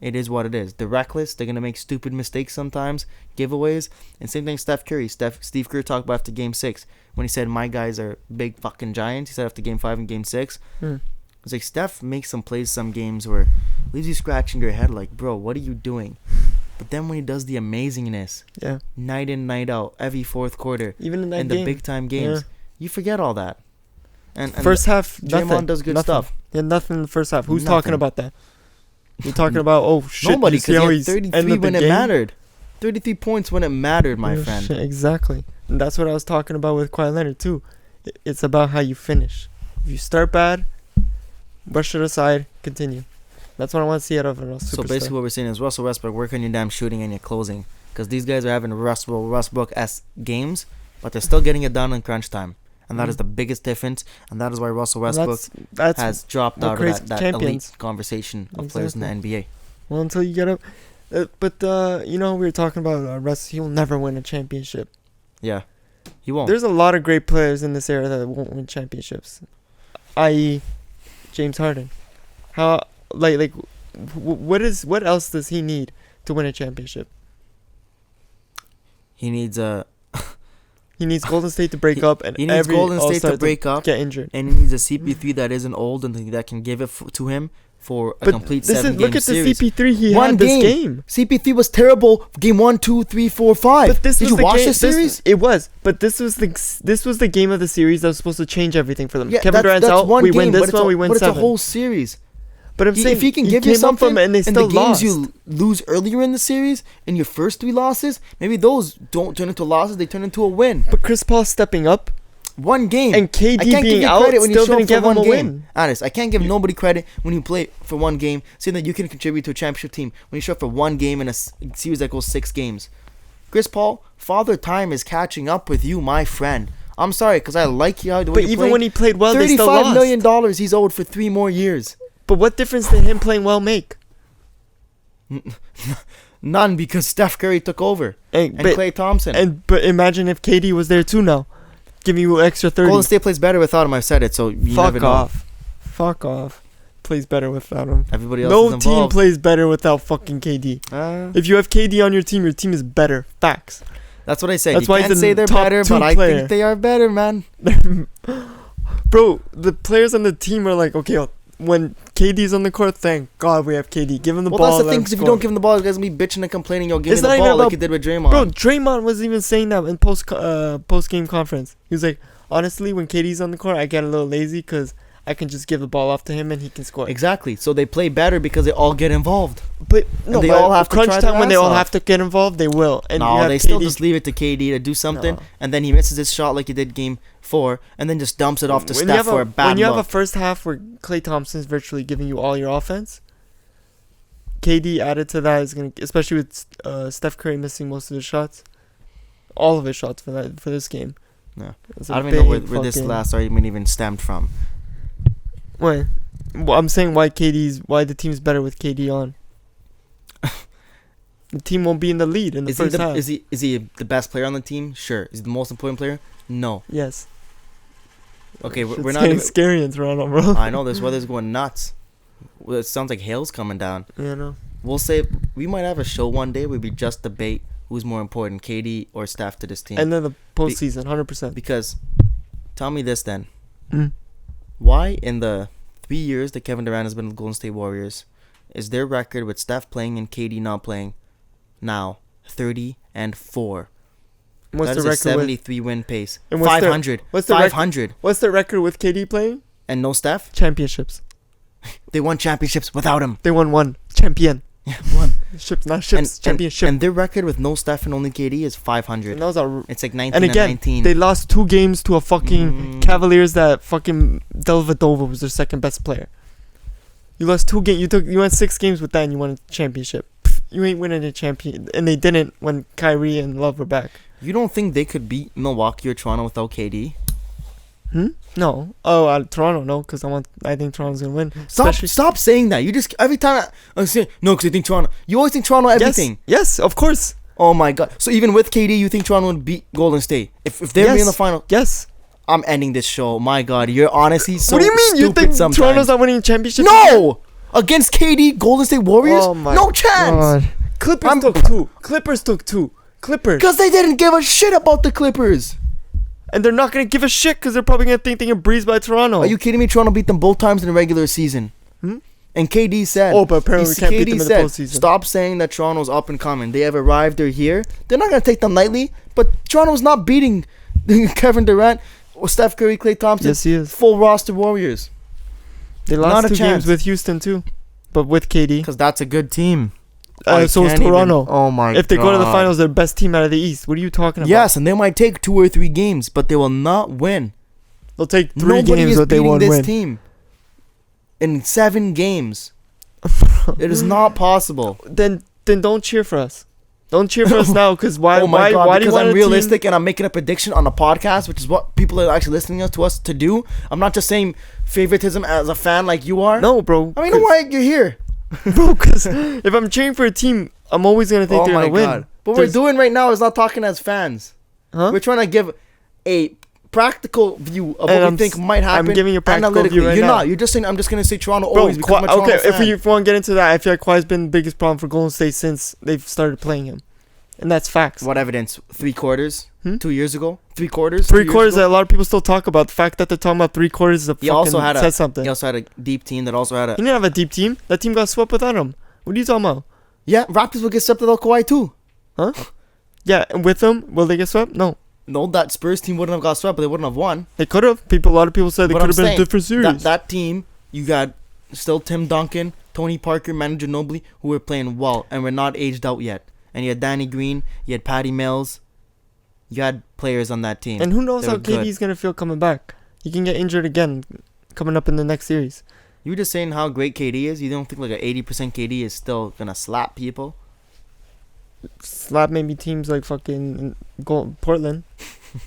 S3: It is what it is. They're reckless. They're going to make stupid mistakes sometimes, giveaways. And same thing Steph Curry. Steve Kerr talked about after Game 6 when he said, "My guys are big fucking giants." He said after Game 5 and Game 6. It's like Steph makes some plays some games where leaves you scratching your head like, bro, what are you doing? But then when he does the amazingness, night in, night out, every fourth quarter,
S4: even in that
S3: the big time games, you forget all that. And
S4: first half,
S3: Draymond
S4: nothing,
S3: does good
S4: nothing.
S3: stuff.
S4: Yeah, nothing in the first half. Who's
S3: Nothing.
S4: talking about that? You're talking about, oh shit,
S3: nobody,
S4: you see
S3: because
S4: how
S3: he
S4: he's
S3: had 33
S4: ended
S3: when
S4: the
S3: it
S4: game?
S3: mattered. 33 points when it mattered, my
S4: Oh,
S3: friend.
S4: shit, exactly. And that's what I was talking about with Kawhi Leonard too. It's about how you finish. If you start bad, brush it aside, continue. That's what I want to see out of a superstar.
S3: So basically what we're saying is, Russell Westbrook, work on your damn shooting and your closing. Because these guys are having Russell Westbrook-esque games, but they're still getting it done in crunch time. And that is the biggest difference. And that is why Russell Westbrook
S4: that's
S3: has dropped
S4: what
S3: out of
S4: creates
S3: that
S4: champions.
S3: elite conversation of players in the NBA.
S4: Well, until you get up. But you know, we were talking about Russ. He will never win a championship.
S3: Yeah, he won't.
S4: There's a lot of great players in this era that won't win championships, i.e., James Harden. How what else does he need to win a championship?
S3: He needs
S4: He needs Golden State to break up, and
S3: he needs
S4: every
S3: Golden State
S4: All-Star
S3: to break up,
S4: get injured.
S3: and he needs a CP3 that isn't old and that can give it to him for a complete 7-game
S4: look at
S3: series.
S4: the CP3 he
S3: One
S4: had this game.
S3: CP3 was terrible. Game 1, 2, 3, 4, 5.
S4: But this
S3: Did
S4: was
S3: you
S4: the
S3: watch
S4: game,
S3: the series?
S4: It was, but this was the game of the series that was supposed to change everything for them.
S3: Yeah,
S4: Kevin Durant's
S3: that's
S4: out.
S3: one
S4: We
S3: game,
S4: win
S3: but
S4: this
S3: it's
S4: one.
S3: a-
S4: We win
S3: but
S4: 7.
S3: it's a whole series.
S4: But I'm saying
S3: If he can give you
S4: came up
S3: something,
S4: and they
S3: and
S4: still
S3: the
S4: lost.
S3: games you lose earlier in the series, in your first 3 losses, maybe those don't turn into losses, they turn into a win.
S4: But Chris Paul stepping up,
S3: One game.
S4: and KD
S3: I can't give
S4: being
S3: you
S4: out
S3: credit when you
S4: still
S3: show
S4: didn't
S3: up for
S4: give
S3: one
S4: him a
S3: game.
S4: win.
S3: Honest, I can't give nobody credit when you play for one game, saying that you can contribute to a championship team when you show up for one game in a series that goes 6 games. Chris Paul, Father Time is catching up with you, my friend. I'm sorry, because I like you.
S4: But even when he played well, they still
S3: $35
S4: lost.
S3: million he's owed for 3 more years.
S4: But what difference did him playing well make?
S3: None, because Steph Curry took over. And Klay Thompson.
S4: But imagine if KD was there too now, giving you extra 30.
S3: Golden State plays better without him. I've said it, so you never
S4: Fuck
S3: know.
S4: off. Fuck off. Plays better without him.
S3: Everybody else
S4: No
S3: is
S4: team
S3: involved.
S4: plays better without fucking KD. If you have KD on your team is better. Facts.
S3: That's what I said.
S4: That's
S3: You
S4: why
S3: can't
S4: he's
S3: say
S4: the
S3: they're
S4: top
S3: better,
S4: 2
S3: but I
S4: player.
S3: think they are better, man.
S4: Bro, the players on the team are like, okay, when KD's on the court, thank God we have KD. Give him the ball.
S3: Well, that's the
S4: let
S3: thing,
S4: him
S3: because if you
S4: score.
S3: don't give him the ball, you guys will be bitching and complaining. You'll give
S4: It's
S3: me the
S4: not even
S3: ball like
S4: about-
S3: you did with Draymond.
S4: Bro, Draymond was even saying that in post game conference. He was like, honestly, when KD's on the court, I get a little lazy because I can just give the ball off to him and he can score.
S3: Exactly. So they play better because they all get involved.
S4: But no,
S3: they
S4: but
S3: all have to
S4: crunch
S3: try
S4: time
S3: their
S4: when they
S3: ass
S4: all
S3: off.
S4: have to get involved, they will. And you
S3: No,
S4: have
S3: they still
S4: KD
S3: just leave it to KD to do something,
S4: No.
S3: and then he misses his shot like he did Game 4, and then just dumps it off to
S4: When you
S3: Steph
S4: have
S3: for a bad
S4: When you have a
S3: look.
S4: first half where Klay Thompson's virtually giving you all your offense, KD added to that is gonna, especially with Steph Curry missing most of his shots, all of his shots for this game.
S3: Yeah.
S4: It's a
S3: I don't even know where
S4: big
S3: this
S4: fucking-
S3: last argument even stemmed from.
S4: Wait, well, I'm saying why the team's better with KD on. The team won't be in the lead in the first half.
S3: Is he the best player on the team? Sure. Is he the most important player? No.
S4: Yes.
S3: Okay, we're
S4: It's
S3: not
S4: getting
S3: even...
S4: scary in Toronto, bro.
S3: I know, this weather's going nuts. Well, it sounds like hail's coming down.
S4: Yeah, no.
S3: We'll say we might have a show one day where we just debate who's more important, KD or Steph to this team.
S4: And then the postseason, 100%.
S3: Because, tell me this then. Why in the 3 years that Kevin Durant has been with Golden State Warriors is their record with Steph playing and KD not playing now 30-4?
S4: What's
S3: That
S4: the
S3: is a
S4: record
S3: 73 win pace.
S4: And what's their-
S3: 500.
S4: what's the
S3: 500.
S4: What's the record with KD playing?
S3: And no Steph?
S4: Championships.
S3: They won championships without him.
S4: They won one. Champion.
S3: Yeah, one.
S4: Ships, not ships. Championship.
S3: And their record with no Steph and only KD is 500.
S4: And those are.
S3: It's like 19
S4: And again,
S3: 19.
S4: they lost 2 games to a fucking Cavaliers that fucking Dellavedova was their second best player. You lost 2 games. You won 6 games with that, and you won a championship. Pff, you ain't winning a champion, and they didn't when Kyrie and Love were back.
S3: You don't think they could beat Milwaukee or Toronto without KD?
S4: No. Oh, Toronto, no, because I think Toronto's gonna win.
S3: Stop saying that. You just every time I say no, because you think Toronto. You always think Toronto everything.
S4: Yes, of course.
S3: Oh my god. So even with KD, you think Toronto would beat Golden State if they're in the final?
S4: Yes.
S3: I'm ending this show. My god, you're honestly so.
S4: What do you mean? You
S3: stupid
S4: think
S3: sometimes.
S4: Toronto's not winning a championship?
S3: No, against KD, Golden State Warriors,
S4: Oh my
S3: no chance.
S4: God. Clippers took 2. Clippers took 2. Clippers.
S3: Because they didn't give a shit about the Clippers.
S4: And they're not going to give a shit because they're probably going to think they can breeze by Toronto.
S3: Are you kidding me? Toronto beat them both times in the regular season. And KD said,
S4: Oh, but apparently we can't beat them in the postseason.
S3: Stop saying that Toronto's up and coming. They have arrived. They're here. They're not going to take them lightly. But Toronto's not beating Kevin Durant or Steph Curry, Klay Thompson.
S4: Yes, he is.
S3: Full roster Warriors.
S4: They
S3: Not
S4: lost
S3: a
S4: 2
S3: chance.
S4: games with Houston, too. But with KD.
S3: Because that's a good team.
S4: So is Toronto.
S3: Oh my god.
S4: If they go to the finals, they're the best team out of the East. What are you talking about?
S3: Yes, and they might take 2 or 3 games, but they will not win.
S4: They'll take 3
S3: Nobody
S4: games,
S3: is
S4: but they
S3: beating
S4: won't
S3: this
S4: win.
S3: team in 7 games. It is not possible.
S4: Then don't cheer for us. Don't cheer for us now, because why?
S3: Oh my god!
S4: Why do you
S3: Because
S4: want
S3: I'm
S4: a
S3: realistic and I'm making a prediction on a podcast, which is what people are actually listening to us to do. I'm not just saying favoritism as a fan like you are.
S4: No, bro.
S3: I mean, why you're here?
S4: Bro, because if I'm cheering for a team, I'm always gonna think they're gonna win.
S3: But what we're doing right now is not talking as fans.
S4: Huh?
S3: We're trying to give a practical view of
S4: And
S3: what
S4: I'm
S3: we think might happen.
S4: I'm giving you a practical
S3: analytically.
S4: view right
S3: You're
S4: now.
S3: not. You're just saying I'm just gonna say Toronto
S4: Bro,
S3: always because I'm a Toronto
S4: okay,
S3: fan.
S4: if we want to get into that, I feel like Kawhi's been the biggest problem for Golden State since they've started playing him, and that's facts.
S3: What evidence? 3 quarters?
S4: 2
S3: 2 years ago? 3 quarters?
S4: 3
S3: 2 years
S4: quarters
S3: ago?
S4: that a lot of people still talk about. The fact that they're talking about 3 quarters is a
S3: He also
S4: fucking
S3: had
S4: says something.
S3: He also had a deep team that also had
S4: He
S3: a.
S4: didn't have a deep team. That team got swept without him. What are you talking about?
S3: Yeah, Raptors will get swept without Kawhi too.
S4: Huh? Yeah, and with them, will they get swept? No.
S3: No, that Spurs team wouldn't have got swept, but they wouldn't have won.
S4: They could have. A lot of people said they
S3: But
S4: could
S3: I'm
S4: have been a
S3: saying,
S4: different series.
S3: That team, you got still Tim Duncan, Tony Parker, Manu Ginobili, who were playing well and were not aged out yet. And you had Danny Green, you had Patty Mills. You had players on that team.
S4: And who knows
S3: They
S4: how
S3: were good.
S4: KD's going to feel coming back. He can get injured again coming up in the next series.
S3: You were just saying how great KD is. You don't think like an 80% KD is still gonna slap people?
S4: Slap maybe teams like fucking Portland,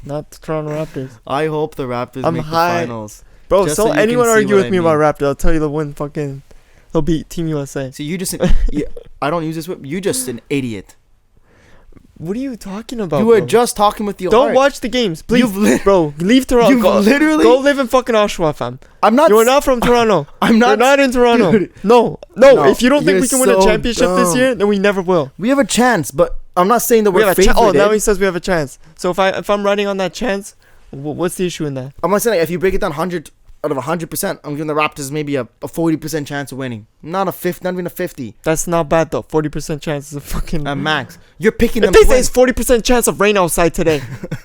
S4: not the Toronto Raptors.
S3: I hope the Raptors
S4: I'm
S3: make
S4: high.
S3: the finals.
S4: Bro,
S3: Just
S4: so
S3: so you can
S4: anyone
S3: see
S4: argue
S3: what
S4: with
S3: I
S4: me about
S3: mean.
S4: Raptors, I'll tell you they'll win fucking. They'll beat Team USA.
S3: So you just, I don't use this word. You just an idiot.
S4: What are you talking about?
S3: You were
S4: bro?
S3: just talking with your
S4: Don't
S3: heart.
S4: watch the games, please.
S3: You've
S4: bro, leave Toronto.
S3: You've literally-
S4: go live in fucking Oshawa, fam.
S3: I'm not.
S4: You are not from Toronto.
S3: I'm not.
S4: You're not in Toronto.
S3: Dude.
S4: No.
S3: No,
S4: If you don't think
S3: you're
S4: we can win a
S3: so
S4: championship this
S3: dumb.
S4: year, then we never will.
S3: We have a chance, but I'm not saying that
S4: We
S3: we're
S4: have a chance.
S3: favored.
S4: Oh, now he says we have a chance. So if I'm riding on that chance, what's the issue in that?
S3: I'm not saying like, if you break it down 100 out of 100%, I'm giving the Raptors maybe a 40% chance of winning. Not even a 50.
S4: That's not bad though. 40% chance is a fucking
S3: Max. You're picking
S4: If
S3: them
S4: they
S3: to
S4: say
S3: win.
S4: it's 40% chance of rain outside today,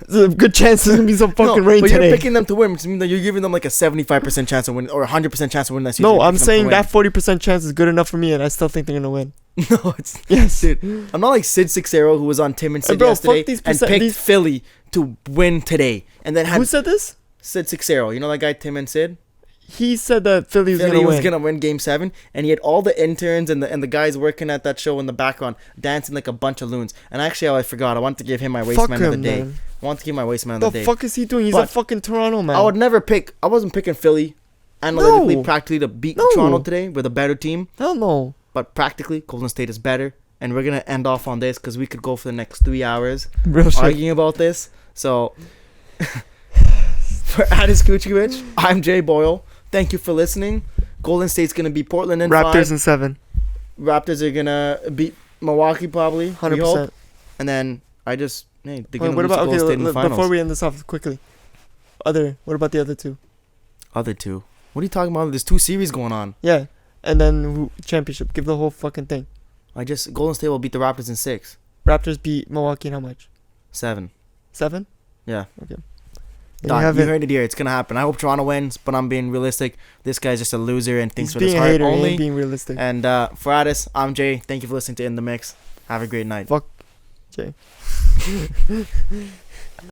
S4: there's a good chance there's gonna be some fucking
S3: No,
S4: rain
S3: but
S4: today.
S3: you're picking them to win, which means that you're giving them like a 75% chance of winning or a 100% chance of winning that season.
S4: No,
S3: You're
S4: I'm
S3: picking them to
S4: saying
S3: win.
S4: that 40% chance is good enough for me, and I still think they're gonna win.
S3: No, it's
S4: Yes,
S3: dude. I'm not like Sid Sixero who was on Tim and Sid
S4: bro, fuck
S3: yesterday
S4: these
S3: and
S4: percent-
S3: picked
S4: these-
S3: Philly to win today, and then had
S4: Who said this?
S3: Sid Sixero. You know that guy Tim and Sid.
S4: He said that Philly was
S3: Philly
S4: gonna
S3: was
S4: win.
S3: gonna win Game 7, and he had all the interns and the guys working at that show in the background dancing like a bunch of loons. And actually, I forgot. I wanted to give him my waste
S4: Fuck
S3: man of the
S4: him,
S3: day.
S4: man.
S3: I want to give my waste man of
S4: The
S3: the day.
S4: fuck is he doing? He's a
S3: But
S4: fucking Toronto man.
S3: I would never pick. I wasn't picking Philly analytically,
S4: No.
S3: practically to beat
S4: No.
S3: Toronto today. We're the better team,
S4: Hell no.
S3: but practically Golden State is better. And we're gonna end off on this because we could go for the next 3 hours
S4: Real shit.
S3: arguing about this. So for Addis Kucukovic, I'm Jay Boyal. Thank you for listening. Golden State's gonna beat Portland in
S4: Raptors
S3: 5.
S4: in 7.
S3: Raptors are gonna beat Milwaukee probably.
S4: 100%.
S3: We hope. And then they're gonna
S4: Wait,
S3: lose
S4: what
S3: to
S4: about
S3: Golden State in the finals.
S4: before we end this off quickly? What about the other two?
S3: Other two. What are you talking about? There's 2 series going on.
S4: Yeah. And then championship. Give the whole fucking thing.
S3: Golden State will beat the Raptors in 6.
S4: Raptors beat Milwaukee in how much?
S3: 7.
S4: 7?
S3: Yeah.
S4: Okay.
S3: Done. You heard it here. It's gonna happen. I hope Toronto wins, but I'm being realistic. This guy's just a loser and thinks
S4: He's
S3: with his
S4: being a
S3: heart
S4: hater. He
S3: only.
S4: ain't being realistic.
S3: And for Addis, I'm Jay. Thank you for listening to In the Mix. Have a great night.
S4: Fuck Jay.